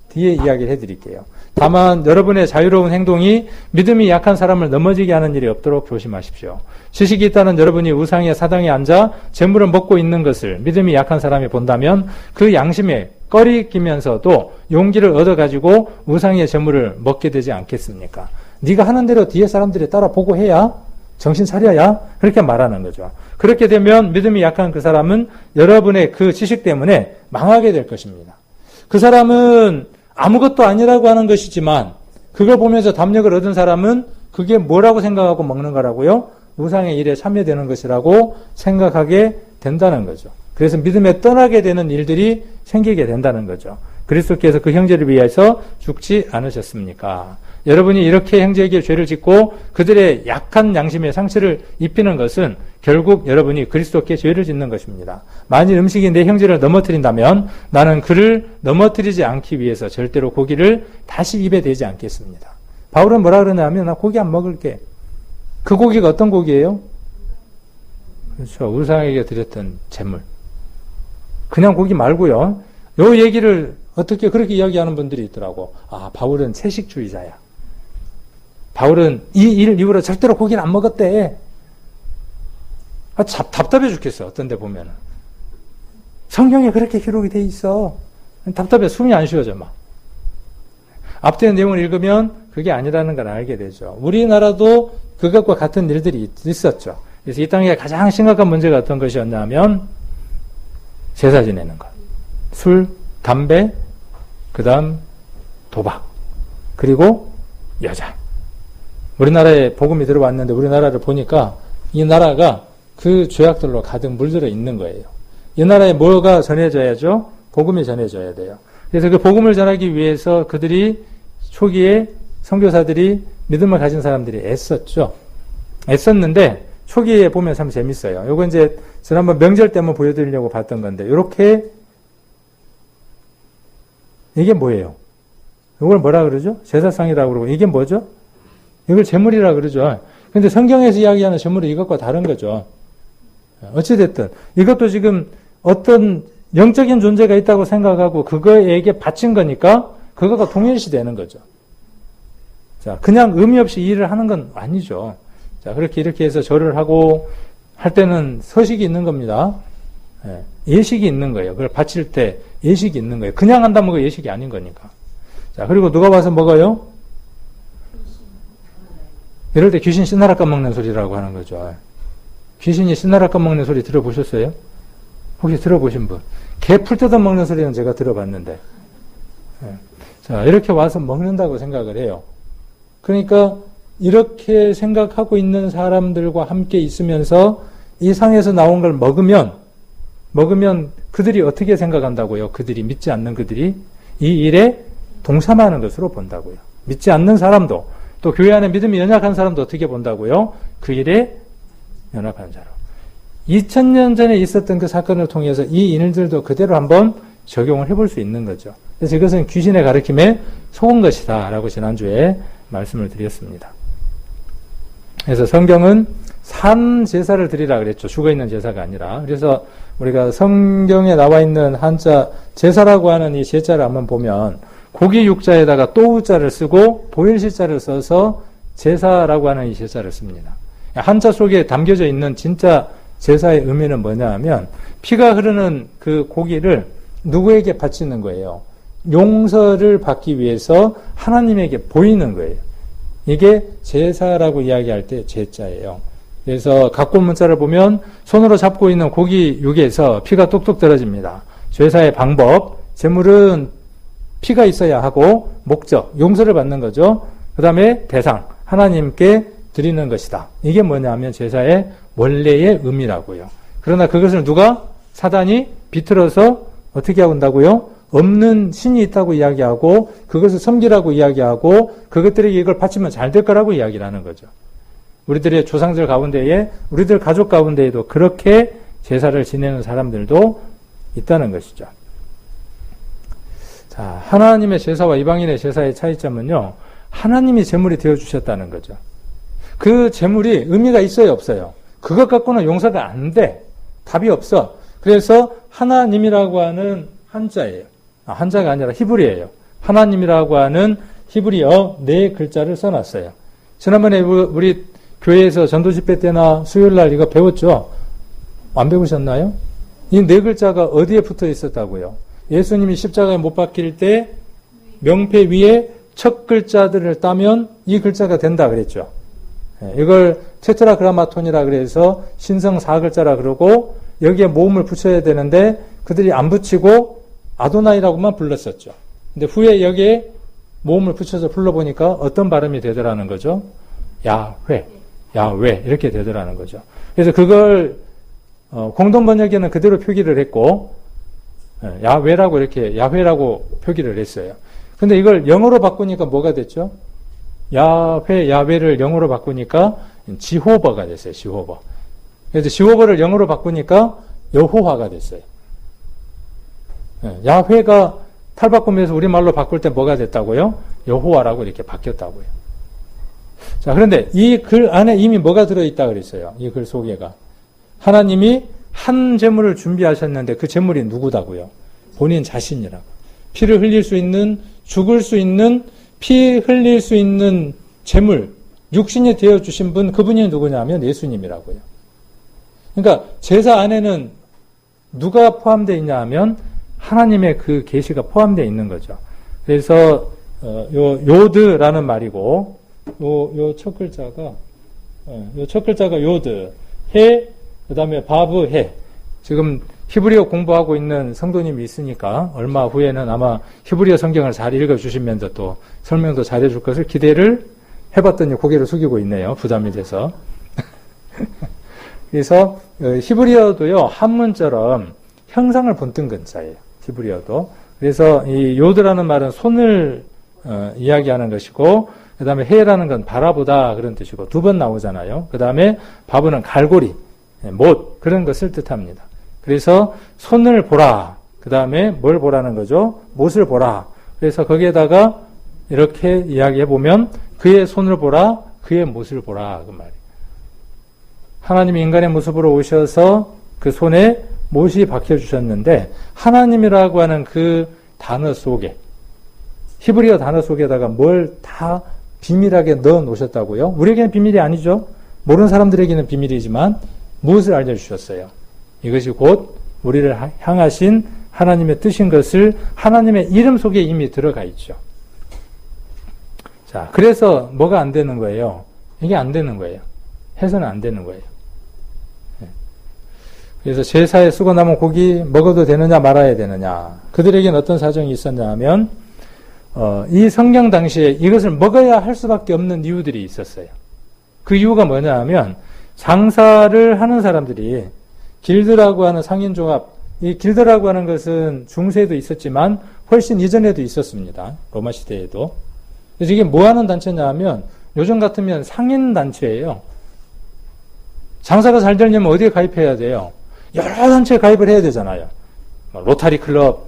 뒤에 이야기를 해드릴게요. 다만 여러분의 자유로운 행동이 믿음이 약한 사람을 넘어지게 하는 일이 없도록 조심하십시오. 지식이 있다는 여러분이 우상의 사당에 앉아 재물을 먹고 있는 것을 믿음이 약한 사람이 본다면 그 양심에 꺼리 끼면서도 용기를 얻어가지고 우상의 재물을 먹게 되지 않겠습니까? 네가 하는 대로 뒤에 사람들이 따라 보고 해야 정신 차려야 그렇게 말하는 거죠. 그렇게 되면 믿음이 약한 그 사람은 여러분의 그 지식 때문에 망하게 될 것입니다. 그 사람은 아무것도 아니라고 하는 것이지만 그걸 보면서 담력을 얻은 사람은 그게 뭐라고 생각하고 먹는 거라고요? 우상의 일에 참여되는 것이라고 생각하게 된다는 거죠. 그래서 믿음에 떠나게 되는 일들이 생기게 된다는 거죠. 그리스도께서 그 형제를 위해서 죽지 않으셨습니까? 여러분이 이렇게 형제에게 죄를 짓고 그들의 약한 양심에 상처를 입히는 것은 결국 여러분이 그리스도께 죄를 짓는 것입니다. 만일 음식이 내 형제를 넘어뜨린다면 나는 그를 넘어뜨리지 않기 위해서 절대로 고기를 다시 입에 대지 않겠습니다. 바울은 뭐라 그러냐면 나 고기 안 먹을게. 그 고기가 어떤 고기예요? 그렇죠. 우상에게 드렸던 재물. 그냥 고기 말고요. 요 얘기를 어떻게 그렇게 이야기하는 분들이 있더라고. 아, 바울은 채식주의자야. 바울은 이 일 이후로 절대로 고기를 안 먹었대. 아, 답답해 죽겠어. 어떤 데 보면은. 성경에 그렇게 기록이 돼 있어. 답답해. 숨이 안 쉬어져, 막. 앞뒤의 내용을 읽으면 그게 아니라는 걸 알게 되죠. 우리나라도 그것과 같은 일들이 있었죠. 그래서 이 땅에 가장 심각한 문제가 어떤 것이었냐면 제사 지내는 것. 술, 담배, 그 다음 도박, 그리고 여자. 우리나라에 복음이 들어왔는데 우리나라를 보니까 이 나라가 그 죄악들로 가득 물들어 있는 거예요. 이 나라에 뭐가 전해져야죠? 복음이 전해져야 돼요. 그래서 그 복음을 전하기 위해서 그들이 초기에 선교사들이 믿음을 가진 사람들이 애썼죠. 애썼는데 초기에 보면 참 재밌어요. 요거 이제 지난번 명절 때 한번 보여드리려고 봤던 건데 이렇게 이게 뭐예요? 이걸 뭐라 그러죠? 제사상이라고 그러고 이게 뭐죠? 이걸 제물이라 그러죠. 근데 성경에서 이야기하는 제물은 이것과 다른 거죠. 어찌됐든 이것도 지금 어떤 영적인 존재가 있다고 생각하고 그거에게 바친 거니까 그거가 동일시 되는 거죠. 자, 그냥 의미 없이 일을 하는 건 아니죠. 자, 그렇게 이렇게 해서 절을 하고 할 때는 서식이 있는 겁니다. 예식이 있는 거예요. 그걸 바칠 때 예식이 있는 거예요. 그냥 한다면 그 예식이 아닌 거니까. 자, 그리고 누가 와서 먹어요? 이럴 때 귀신 신나라 까먹는 소리라고 하는 거죠. 귀신이 신나라 까먹는 소리 들어보셨어요? 혹시 들어보신 분? 개 풀 뜯어 먹는 소리는 제가 들어봤는데. 자, 이렇게 와서 먹는다고 생각을 해요. 그러니까 이렇게 생각하고 있는 사람들과 함께 있으면서 이 상에서 나온 걸 먹으면 그들이 어떻게 생각한다고요? 그들이 믿지 않는 그들이 이 일에 동참하는 것으로 본다고요. 믿지 않는 사람도 또 교회 안에 믿음이 연약한 사람도 어떻게 본다고요? 그 일에 연합한 자로. 2000년 전에 있었던 그 사건을 통해서 이 일들도 그대로 한번 적용을 해볼 수 있는 거죠. 그래서 이것은 귀신의 가르침에 속은 것이다 라고 지난주에 말씀을 드렸습니다. 그래서 성경은 산 제사를 드리라 그랬죠. 죽어있는 제사가 아니라. 그래서 우리가 성경에 나와 있는 한자 제사라고 하는 이 제자를 한번 보면 고기 육자에다가 또우자를 쓰고 보일시자를 써서 제사라고 하는 이 제사를 씁니다. 한자 속에 담겨져 있는 진짜 제사의 의미는 뭐냐 하면 피가 흐르는 그 고기를 누구에게 바치는 거예요. 용서를 받기 위해서 하나님에게 보이는 거예요. 이게 제사라고 이야기할 때 제자예요. 그래서 각본 문자를 보면 손으로 잡고 있는 고기 육에서 피가 뚝뚝 떨어집니다. 제사의 방법, 제물은 피가 있어야 하고 목적, 용서를 받는 거죠. 그 다음에 대상, 하나님께 드리는 것이다. 이게 뭐냐면 제사의 원래의 의미라고요. 그러나 그것을 누가? 사단이 비틀어서 어떻게 한다고요? 없는 신이 있다고 이야기하고 그것을 섬기라고 이야기하고 그것들에게 이걸 바치면 잘 될 거라고 이야기를 하는 거죠. 우리들의 조상들 가운데에 우리들 가족 가운데에도 그렇게 제사를 지내는 사람들도 있다는 것이죠. 자, 하나님의 제사와 이방인의 제사의 차이점은요. 하나님이 제물이 되어주셨다는 거죠. 그 제물이 의미가 있어요, 없어요? 그것 갖고는 용서가 안 돼. 답이 없어. 그래서 하나님이라고 하는 한자예요. 한자가 아니라 히브리예요. 하나님이라고 하는 히브리어 네 글자를 써놨어요. 지난번에 우리 교회에서 전도 집회 때나 수요일 날 이거 배웠죠? 안 배우셨나요? 이 네 글자가 어디에 붙어 있었다고요? 예수님이 십자가에 못 박힐 때 명패 위에 첫 글자들을 따면 이 글자가 된다 그랬죠. 이걸 테트라그라마톤이라 그래서 신성 4글자라 그러고 여기에 모음을 붙여야 되는데 그들이 안 붙이고 아도나이라고만 불렀었죠. 근데 후에 여기에 모음을 붙여서 불러보니까 어떤 발음이 되더라는 거죠? 야훼, 야훼 이렇게 되더라는 거죠. 그래서 그걸 공동 번역에는 그대로 표기를 했고 야훼라고 이렇게 야훼라고 표기를 했어요. 근데 이걸 영어로 바꾸니까 뭐가 됐죠? 야훼, 야훼를 영어로 바꾸니까 지호버가 됐어요. 지호버. 그래서 지호버를 영어로 바꾸니까 여호와가 됐어요. 야훼가 탈바꿈해서 우리말로 바꿀 때 뭐가 됐다고요? 여호와라고 이렇게 바뀌었다고요. 자, 그런데 이 글 안에 이미 뭐가 들어있다 그랬어요. 이 글 소개가. 하나님이 한 제물을 준비하셨는데 그 제물이 누구다고요? 본인 자신이라고. 피를 흘릴 수 있는, 죽을 수 있는, 피 흘릴 수 있는 제물, 육신이 되어주신 분, 그분이 누구냐면 예수님이라고요. 그러니까 제사 안에는 누가 포함되어 있냐 하면 하나님의 그 계시가 포함되어 있는 거죠. 그래서 요드라는 말이고 요 첫 글자가 요드, 해, 그다음에 바브, 해. 지금 히브리어 공부하고 있는 성도님이 있으니까 얼마 후에는 아마 히브리어 성경을 잘 읽어주시면서 또 설명도 잘 해줄 것을 기대를 해봤더니 고개를 숙이고 있네요. 부담이 돼서. 그래서 히브리어도요 한문처럼 형상을 본뜬 글자예요. 히브리어도. 그래서 이 요드라는 말은 손을 이야기하는 것이고 그 다음에 해라는 건 바라보다 그런 뜻이고 두 번 나오잖아요. 그 다음에 바브는 갈고리, 못 그런 것을 뜻합니다. 그래서 손을 보라. 그 다음에 뭘 보라는 거죠? 못을 보라. 그래서 거기에다가 이렇게 이야기해 보면 그의 손을 보라, 그의 못을 보라 그 말이에요. 하나님이 인간의 모습으로 오셔서 그 손에 못이 박혀주셨는데 하나님이라고 하는 그 단어 속에 히브리어 단어 속에다가 뭘 다 비밀하게 넣어 놓으셨다고요? 우리에게는 비밀이 아니죠. 모르는 사람들에게는 비밀이지만 무엇을 알려주셨어요? 이것이 곧 우리를 향하신 하나님의 뜻인 것을 하나님의 이름 속에 이미 들어가 있죠. 자, 그래서 뭐가 안 되는 거예요? 이게 안 되는 거예요. 해서는 안 되는 거예요. 그래서 제사에 쓰고 남은 고기 먹어도 되느냐 말아야 되느냐. 그들에게는 어떤 사정이 있었냐 하면 이 성경 당시에 이것을 먹어야 할 수밖에 없는 이유들이 있었어요. 그 이유가 뭐냐 하면 장사를 하는 사람들이 길드라고 하는 상인조합, 이 길드라고 하는 것은 중세에도 있었지만 훨씬 이전에도 있었습니다. 로마 시대에도. 그래서 이게 뭐 하는 단체냐 하면 요즘 같으면 상인단체예요. 장사가 잘 되려면 어디에 가입해야 돼요? 여러 단체에 가입을 해야 되잖아요. 로타리 클럽,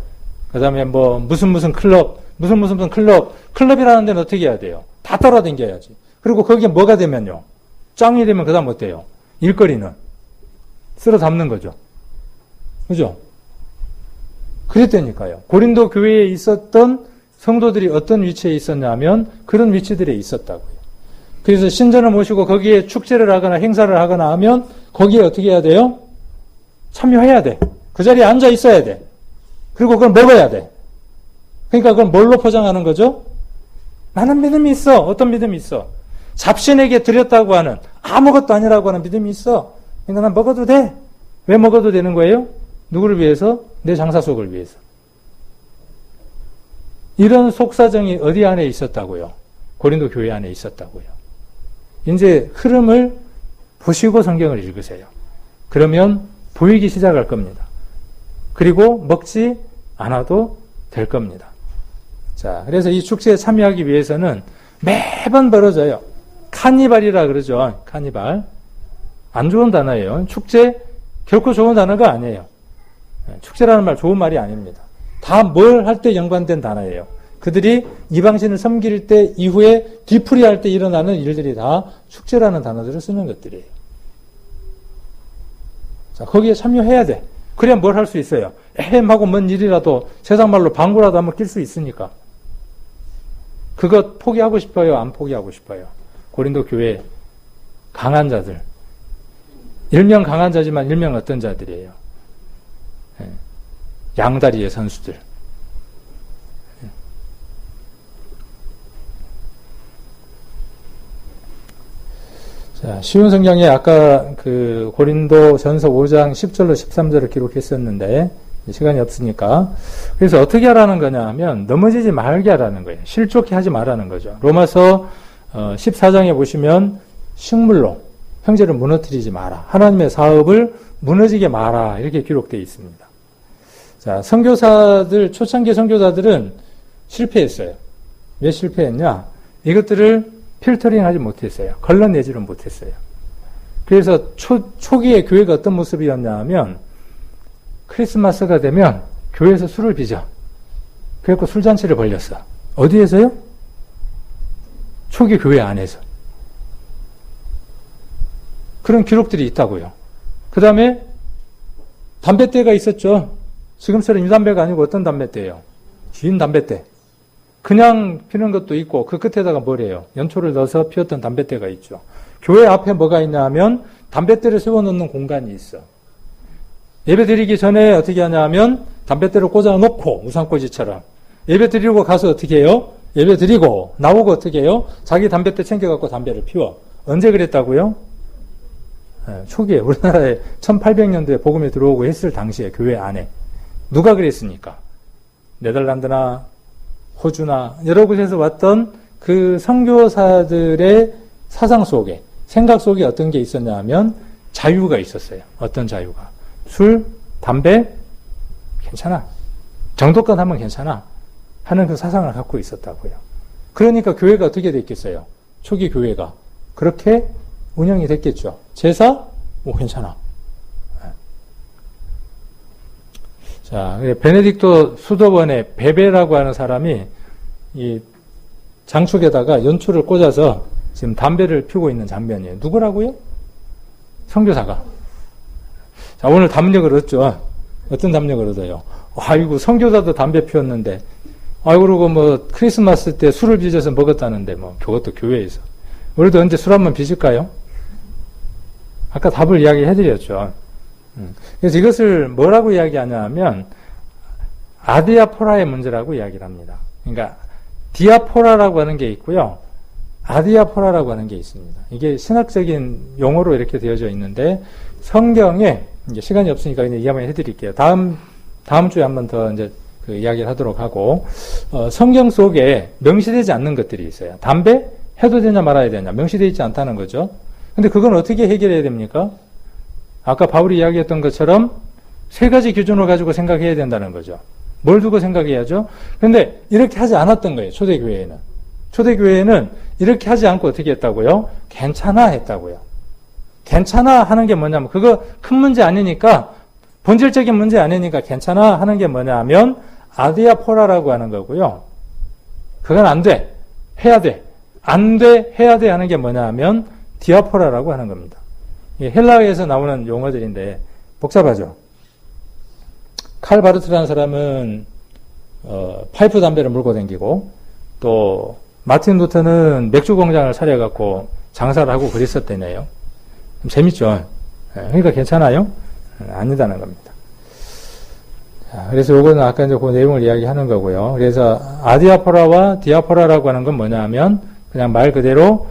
그 다음에 무슨 클럽, 무슨 클럽, 클럽이라는 데는 어떻게 해야 돼요? 다 따라다녀야지. 그리고 거기에 뭐가 되면요? 짱이 되면 그 다음 어때요? 일거리는 쓸어 담는 거죠. 그죠? 그랬다니까요. 고린도 교회에 있었던 성도들이 어떤 위치에 있었냐면 그런 위치들에 있었다고요. 그래서 신전을 모시고 거기에 축제를 하거나 행사를 하거나 하면 거기에 어떻게 해야 돼요? 참여해야 돼. 그 자리에 앉아 있어야 돼. 그리고 그걸 먹어야 돼. 그러니까 그걸 뭘로 포장하는 거죠? 나는 믿음이 있어. 어떤 믿음이 있어? 잡신에게 드렸다고 하는 아무것도 아니라고 하는 믿음이 있어. 그러니까 난 먹어도 돼. 왜 먹어도 되는 거예요? 누구를 위해서? 내 장사 속을 위해서. 이런 속사정이 어디 안에 있었다고요? 고린도 교회 안에 있었다고요. 이제 흐름을 보시고 성경을 읽으세요. 그러면 보이기 시작할 겁니다. 그리고 먹지 않아도 될 겁니다. 자, 그래서 이 축제에 참여하기 위해서는 매번 벌어져요. 카니발이라 그러죠. 카니발. 안 좋은 단어예요. 축제 결코 좋은 단어가 아니에요. 축제라는 말 좋은 말이 아닙니다. 다 뭘 할 때 연관된 단어예요. 그들이 이방신을 섬길 때 이후에 뒤풀이할 때 일어나는 일들이 다 축제라는 단어들을 쓰는 것들이에요. 자, 거기에 참여해야 돼. 그래야 뭘 할 수 있어요. 애매하고 먼 일이라도 세상 말로 방구라도 한번 낄 수 있으니까. 그것 포기하고 싶어요? 안 포기하고 싶어요? 고린도 교회 강한 자들. 일명 강한 자지만 일명 어떤 자들이에요? 양다리의 선수들. 자, 쉬운 성경에 아까 그 고린도 전서 5장 10절로 13절을 기록했었는데, 시간이 없으니까. 그래서 어떻게 하라는 거냐 하면, 넘어지지 말게 하라는 거예요. 실족해 하지 말라는 거죠. 로마서 14장에 보시면, 식물로 형제를 무너뜨리지 마라. 하나님의 사업을 무너지게 마라. 이렇게 기록되어 있습니다. 자, 선교사들, 초창기 선교사들은 실패했어요. 왜 실패했냐? 이것들을 필터링 하지 못했어요. 걸러내지를 못했어요. 그래서 초기에 교회가 어떤 모습이었냐 하면, 크리스마스가 되면 교회에서 술을 빚어. 그래서 술잔치를 벌렸어. 어디에서요? 초기 교회 안에서. 그런 기록들이 있다고요. 그 다음에 담뱃대가 있었죠. 지금처럼 이 담배가 아니고 어떤 담뱃대예요? 긴 담뱃대. 그냥 피는 것도 있고 그 끝에다가 뭐래요? 연초를 넣어서 피웠던 담뱃대가 있죠. 교회 앞에 뭐가 있냐 하면 담뱃대를 세워놓는 공간이 있어. 예배 드리기 전에 어떻게 하냐 하면 담뱃대를 꽂아놓고 우산꽂이처럼 예배 드리고 가서 어떻게 해요? 예배 드리고 나오고 어떻게 해요? 자기 담뱃대 챙겨갖고 담배를 피워. 언제 그랬다고요? 초기에 우리나라에 1800년도에 복음이 들어오고 했을 당시에 교회 안에 누가 그랬습니까? 네덜란드나 호주나 여러 곳에서 왔던 그 선교사들의 사상 속에 생각 속에 어떤 게 있었냐 하면 자유가 있었어요. 어떤 자유가? 술, 담배 괜찮아. 정도껏 하면 괜찮아. 하는 그 사상을 갖고 있었다고요. 그러니까 교회가 어떻게 됐겠어요? 초기 교회가 그렇게 운영이 됐겠죠. 제사? 괜찮아. 자, 베네딕토 수도원의 베베라고 하는 사람이 이 장축에다가 연초를 꽂아서 지금 담배를 피우고 있는 장면이에요. 누구라고요? 선교사가. 자, 오늘 담력을 얻죠. 어떤 담력을 얻어요? 아이고, 선교사도 담배 피웠는데, 아이고, 그러고 뭐 크리스마스 때 술을 빚어서 먹었다는데, 뭐 그것도 교회에서. 우리도 언제 술 한번 빚을까요? 아까 답을 이야기해드렸죠. 그래서 이것을 뭐라고 이야기하냐 하면 아디아포라의 문제라고 이야기를 합니다. 그러니까 디아포라라고 하는 게 있고요. 아디아포라라고 하는 게 있습니다. 이게 신학적인 용어로 이렇게 되어져 있는데 성경에 이제 시간이 없으니까 그냥 이야기 해드릴게요. 다음 주에 한번 더 이제 그 이야기를 하도록 하고 성경 속에 명시되지 않는 것들이 있어요. 담배 해도 되냐 말아야 되냐 명시되어 있지 않다는 거죠. 근데 그건 어떻게 해결해야 됩니까? 아까 바울이 이야기했던 것처럼 세 가지 기준을 가지고 생각해야 된다는 거죠. 뭘 두고 생각해야죠? 근데 이렇게 하지 않았던 거예요. 초대교회에는. 초대교회에는 이렇게 하지 않고 어떻게 했다고요? 괜찮아 했다고요. 괜찮아 하는 게 뭐냐면 그거 큰 문제 아니니까 본질적인 문제 아니니까 괜찮아 하는 게 뭐냐 하면 아디아포라라고 하는 거고요. 그건 안 돼. 해야 돼. 안 돼. 해야 돼 하는 게 뭐냐 하면 디아포라라고 하는 겁니다. 헬라어에서 나오는 용어들인데 복잡하죠. 칼 바르트라는 사람은 파이프 담배를 물고 다니고 또 마틴 루터는 맥주 공장을 차려갖고 장사를 하고 그랬었대네요. 재밌죠. 그러니까 괜찮아요? 아니다는 겁니다. 자, 그래서 요거는 아까 이제 그 내용을 이야기하는 거고요. 그래서 아디아포라와 디아포라라고 하는 건 뭐냐 하면 그냥 말 그대로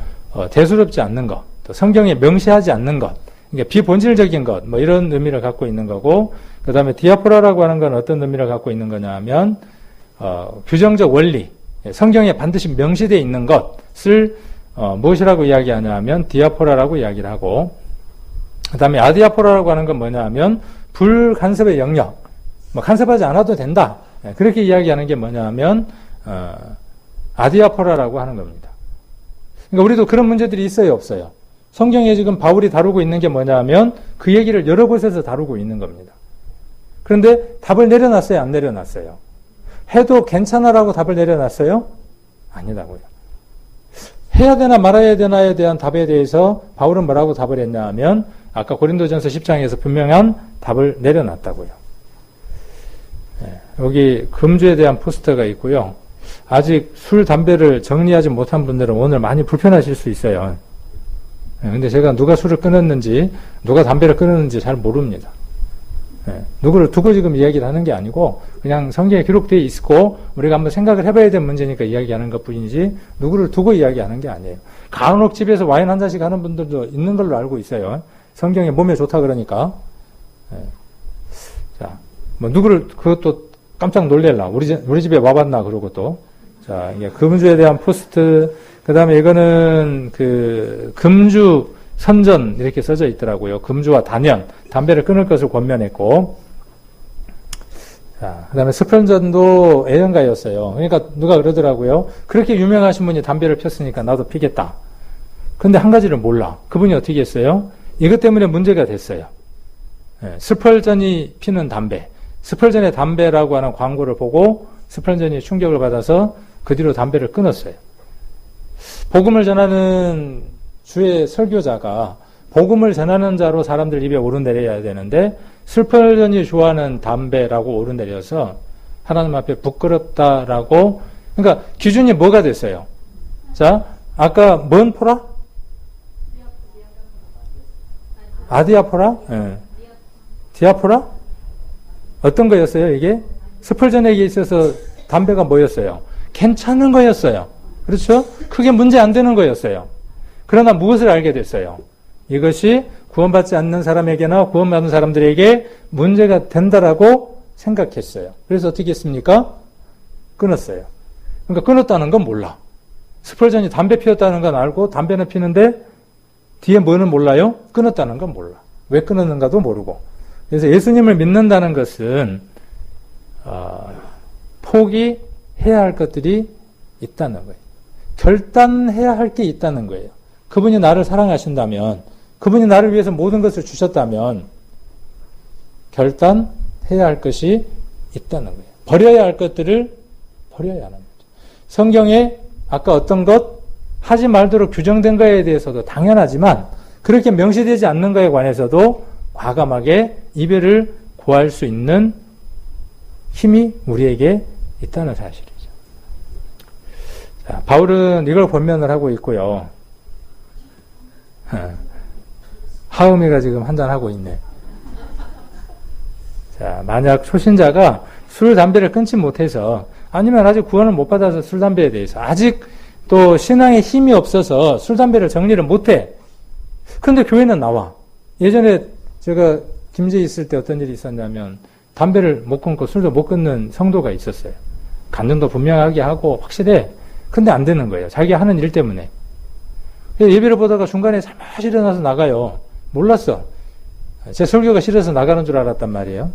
대수롭지 않는 것, 또 성경에 명시하지 않는 것, 그러니까 비본질적인 것, 뭐 이런 의미를 갖고 있는 거고, 그 다음에 디아포라라고 하는 건 어떤 의미를 갖고 있는 거냐 하면, 규정적 원리, 성경에 반드시 명시되어 있는 것을, 무엇이라고 이야기하냐 하면 디아포라라고 이야기를 하고, 그 다음에 아디아포라라고 하는 건 뭐냐 하면, 불간섭의 영역, 뭐 간섭하지 않아도 된다. 그렇게 이야기하는 게 뭐냐면 아디아포라라고 하는 겁니다. 그러니까 우리도 그런 문제들이 있어요, 없어요? 성경에 지금 바울이 다루고 있는 게 뭐냐면 그 얘기를 여러 곳에서 다루고 있는 겁니다. 그런데 답을 내려놨어요, 안 내려놨어요? 해도 괜찮아라고 답을 내려놨어요? 아니라고요. 해야 되나 말아야 되나에 대한 답에 대해서 바울은 뭐라고 답을 했냐 하면 아까 고린도전서 10장에서 분명한 답을 내려놨다고요. 여기 금주에 대한 포스터가 있고요. 아직 술, 담배를 정리하지 못한 분들은 오늘 많이 불편하실 수 있어요. 근데 제가 누가 술을 끊었는지, 누가 담배를 끊었는지 잘 모릅니다. 누구를 두고 지금 이야기를 하는 게 아니고, 그냥 성경에 기록되어 있고, 우리가 한번 생각을 해봐야 되는 문제니까 이야기하는 것 뿐이지, 누구를 두고 이야기하는 게 아니에요. 간혹 집에서 와인 한 잔씩 하는 분들도 있는 걸로 알고 있어요. 성경에 몸에 좋다 그러니까. 자, 뭐, 누구를, 그것도 깜짝 놀래라. 우리 집에 와봤나, 그러고 또. 자, 이게 금주에 대한 포스트, 그 다음에 이거는 금주 선전 이렇게 써져 있더라고요. 금주와 단연, 담배를 끊을 것을 권면했고. 자, 그 다음에 스편전도 애연가였어요. 그러니까 누가 그러더라고요. 그렇게 유명하신 분이 담배를 폈으니까 나도 피겠다. 근데 한 가지를 몰라. 그분이 어떻게 했어요? 이것 때문에 문제가 됐어요. 스펄전이 피는 담배. 스펄전의 담배라고 하는 광고를 보고 스펄전이 충격을 받아서 그 뒤로 담배를 끊었어요. 복음을 전하는 주의 설교자가 복음을 전하는 자로 사람들 입에 오르내려야 되는데 스펄전이 좋아하는 담배라고 오르내려서 하나님 앞에 부끄럽다라고, 그러니까 기준이 뭐가 됐어요? 자, 아까 뭔 포라? 아디아포라? 네. 디아포라? 어떤 거였어요, 이게? 스펄전에게 있어서 담배가 뭐였어요? 괜찮은 거였어요. 그렇죠? 크게 문제 안 되는 거였어요. 그러나 무엇을 알게 됐어요? 이것이 구원받지 않는 사람에게나 구원받은 사람들에게 문제가 된다라고 생각했어요. 그래서 어떻게 했습니까? 끊었어요. 그러니까 끊었다는 건 몰라. 스펄전이 담배 피웠다는 건 알고 담배는 피는데 뒤에 뭐는 몰라요? 끊었다는 건 몰라. 왜 끊었는가도 모르고. 그래서 예수님을 믿는다는 것은 포기해야 할 것들이 있다는 거예요. 결단해야 할 게 있다는 거예요. 그분이 나를 사랑하신다면, 그분이 나를 위해서 모든 것을 주셨다면 결단해야 할 것이 있다는 거예요. 버려야 할 것들을 버려야 하는 거죠. 성경에 아까 어떤 것 하지 말도록 규정된 거에 대해서도 당연하지만 그렇게 명시되지 않는 거에 관해서도 과감하게 이별을 구할 수 있는 힘이 우리에게 있다는 사실이죠. 자, 바울은 이걸 권면을 하고 있고요. 하음이가 지금 한잔하고 있네. 자, 만약 초신자가 술, 담배를 끊지 못해서, 아니면 아직 구원을 못 받아서 술, 담배에 대해서, 아직 또 신앙에 힘이 없어서 술, 담배를 정리를 못해. 근데 교회는 나와. 예전에 제가 김제에 있을 때 어떤 일이 있었냐면, 담배를 못 끊고 술도 못 끊는 성도가 있었어요. 간증도 분명하게 하고 확실해. 근데 안 되는 거예요. 자기가 하는 일 때문에. 예배를 보다가 중간에 잠시 일어나서 나가요. 몰랐어. 제 설교가 싫어서 나가는 줄 알았단 말이에요.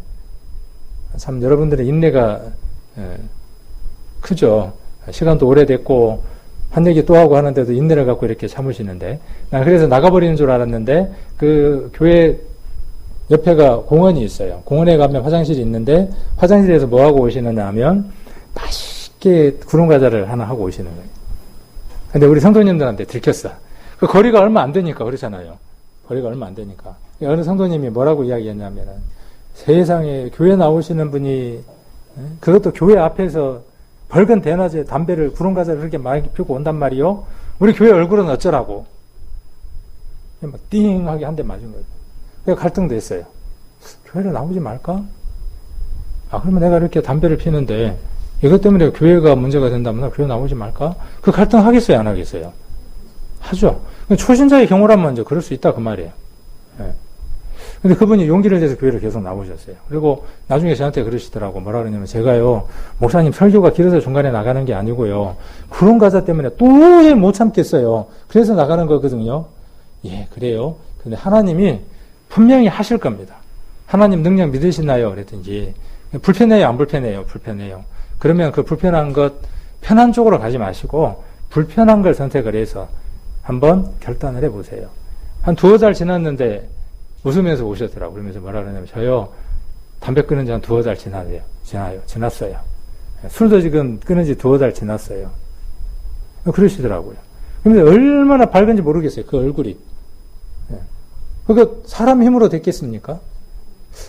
참 여러분들의 인내가 크죠. 시간도 오래됐고 한 얘기 또 하고 하는데도 인내를 갖고 이렇게 참으시는데, 난 그래서 나가버리는 줄 알았는데, 그 교회 옆에가 공원이 있어요. 공원에 가면 화장실이 있는데 화장실에서 뭐 하고 오시느냐 하면 맛있게 구름과자를 하나 하고 오시는 거예요. 근데 우리 성도님들한테 들켰어. 그 거리가 얼마 안 되니까 그렇잖아요. 거리가 얼마 안 되니까. 어느 성도님이 뭐라고 이야기했냐면은, 세상에 교회 나오시는 분이 그것도 교회 앞에서 밝은 대낮에 담배를 구름과자를 그렇게 많이 피우고 온단 말이요. 우리 교회 얼굴은 어쩌라고. 막 띵하게 한 대 맞은 거예요. 그래서 갈등도 했어요. 교회를 나오지 말까? 그러면 내가 이렇게 담배를 피는데 이것 때문에 교회가 문제가 된다면 교회 나오지 말까? 그 갈등 하겠어요, 안 하겠어요? 하죠. 초신자의 경우라면 이제 그럴 수 있다 그 말이에요. 근데 그분이 용기를 내서 교회를 계속 나오셨어요. 그리고 나중에 저한테 그러시더라고. 뭐라 그러냐면, 제가요, 목사님 설교가 길어서 중간에 나가는 게 아니고요, 구름 과자 때문에 도저히 못 참겠어요. 그래서 나가는 거거든요. 예, 그래요. 근데 하나님이 분명히 하실 겁니다. 하나님 능력 믿으시나요? 그랬더니 불편해요, 안 불편해요? 불편해요. 그러면 그 불편한 것, 편한 쪽으로 가지 마시고, 불편한 걸 선택을 해서 한번 결단을 해보세요. 한 2달 지났는데 웃으면서 오셨더라고요. 그러면서 뭐라 그러냐면, 저요, 담배 끊은 지 한 2달 지났어요. 술도 지금 끊은 지 2달 지났어요. 그러시더라고요. 근데 얼마나 밝은지 모르겠어요. 그 얼굴이. 그거 사람 힘으로 됐겠습니까?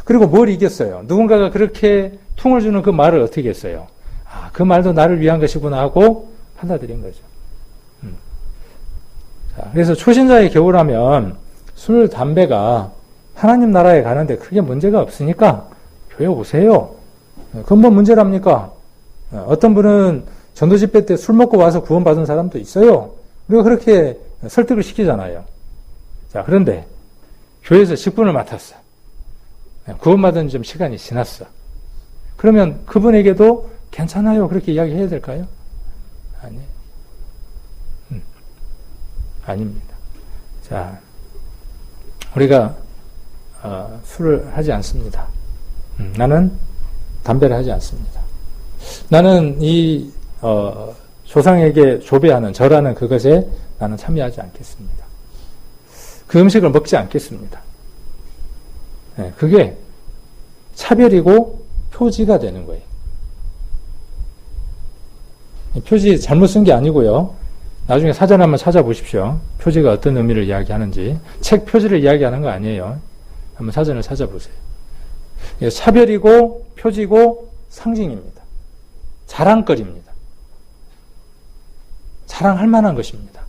그리고 뭘 이겼어요? 누군가가 그렇게 퉁을 주는 그 말을 어떻게 했어요? 아, 그 말도 나를 위한 것이구나 하고 받아들인 거죠. 자, 그래서 초신자의 겨우라면 술, 담배가 하나님 나라에 가는데 크게 문제가 없으니까 교회 오세요. 그건 뭐 문제랍니까? 어떤 분은 전도 집회 때 술 먹고 와서 구원받은 사람도 있어요. 우리가 그렇게 설득을 시키잖아요. 자, 그런데 교회에서 직분을 맡았어. 구원받은 좀 시간이 지났어. 그러면 그분에게도 괜찮아요. 그렇게 이야기해야 될까요? 아니. 아닙니다. 자, 우리가 술을 하지 않습니다. 나는 담배를 하지 않습니다. 나는 이 조상에게 조배하는 절하는 그것에 나는 참여하지 않겠습니다. 그 음식을 먹지 않겠습니다. 네, 그게 차별이고 표지가 되는 거예요. 표지 잘못 쓴 게 아니고요. 나중에 사전 한번 찾아보십시오. 표지가 어떤 의미를 이야기하는지. 책 표지를 이야기하는 거 아니에요. 한번 사전을 찾아보세요. 차별이고 표지고 상징입니다. 자랑거리입니다. 자랑할 만한 것입니다.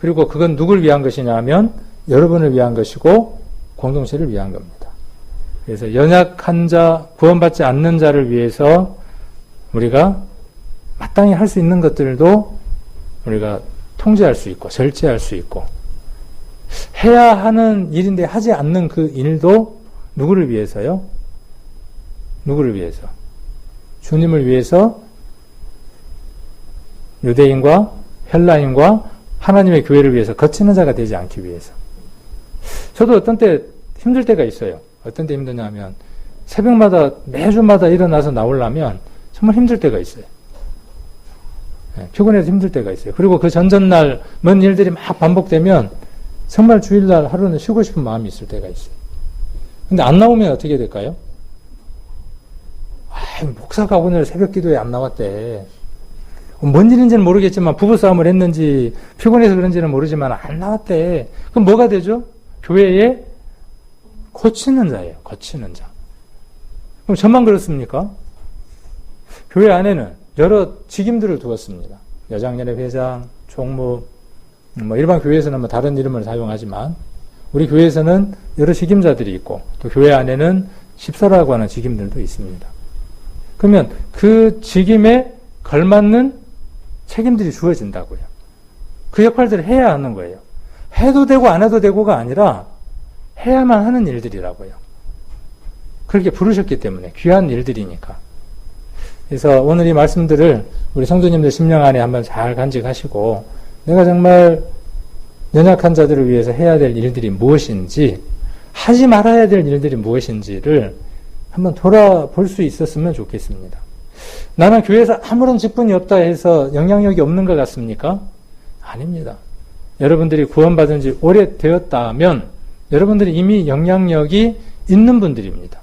그리고 그건 누굴 위한 것이냐 하면 여러분을 위한 것이고 공동체를 위한 겁니다. 그래서 연약한 자, 구원받지 않는 자를 위해서 우리가 마땅히 할 수 있는 것들도 우리가 통제할 수 있고 절제할 수 있고 해야 하는 일인데 하지 않는 그 일도 누구를 위해서요? 누구를 위해서? 주님을 위해서 유대인과 헬라인과 하나님의 교회를 위해서 거치는 자가 되지 않기 위해서. 저도 어떤 때 힘들 때가 있어요. 어떤 때 힘드냐면 새벽마다 매주마다 일어나서 나오려면 정말 힘들 때가 있어요. 피곤해서 힘들 때가 있어요. 그리고 그 전전날 먼 일들이 막 반복되면 정말 주일날 하루는 쉬고 싶은 마음이 있을 때가 있어요. 근데 안 나오면 어떻게 될까요? 목사가 오늘 새벽 기도에 안 나왔대. 뭔 일인지는 모르겠지만 부부싸움을 했는지 피곤해서 그런지는 모르지만 안 나왔대. 그럼 뭐가 되죠? 교회에 고치는 자예요. 고치는 자. 그럼 저만 그렇습니까? 교회 안에는 여러 직임들을 두었습니다. 여장연합 회장, 총무, 일반 교회에서는 다른 이름을 사용하지만 우리 교회에서는 여러 직임자들이 있고 또 교회 안에는 집사라고 하는 직임들도 있습니다. 그러면 그 직임에 걸맞는 책임들이 주어진다고요. 그 역할들을 해야 하는 거예요. 해도 되고 안 해도 되고가 아니라 해야만 하는 일들이라고요. 그렇게 부르셨기 때문에 귀한 일들이니까. 그래서 오늘 이 말씀들을 우리 성도님들 심령 안에 한번 잘 간직하시고 내가 정말 연약한 자들을 위해서 해야 될 일들이 무엇인지 하지 말아야 될 일들이 무엇인지를 한번 돌아볼 수 있었으면 좋겠습니다. 나는 교회에서 아무런 직분이 없다 해서 영향력이 없는 것 같습니까? 아닙니다. 여러분들이 구원받은 지 오래되었다면 여러분들이 이미 영향력이 있는 분들입니다.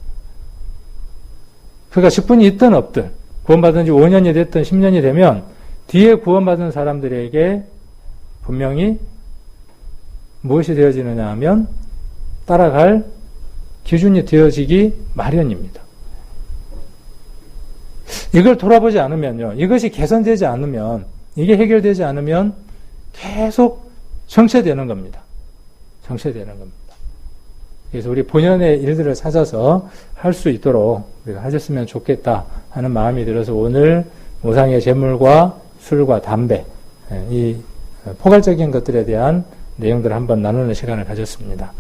그가 직분이 있든 없든 구원받은 지 5년이 됐든 10년이 되면 뒤에 구원받은 사람들에게 분명히 무엇이 되어지느냐 하면 따라갈 기준이 되어지기 마련입니다. 이걸 돌아보지 않으면요. 이것이 개선되지 않으면 이게 해결되지 않으면 계속 정체되는 겁니다. 정체되는 겁니다. 그래서 우리 본연의 일들을 찾아서 할 수 있도록 우리가 하셨으면 좋겠다 하는 마음이 들어서 오늘 우상의 제물과 술과 담배 이 포괄적인 것들에 대한 내용들을 한번 나누는 시간을 가졌습니다.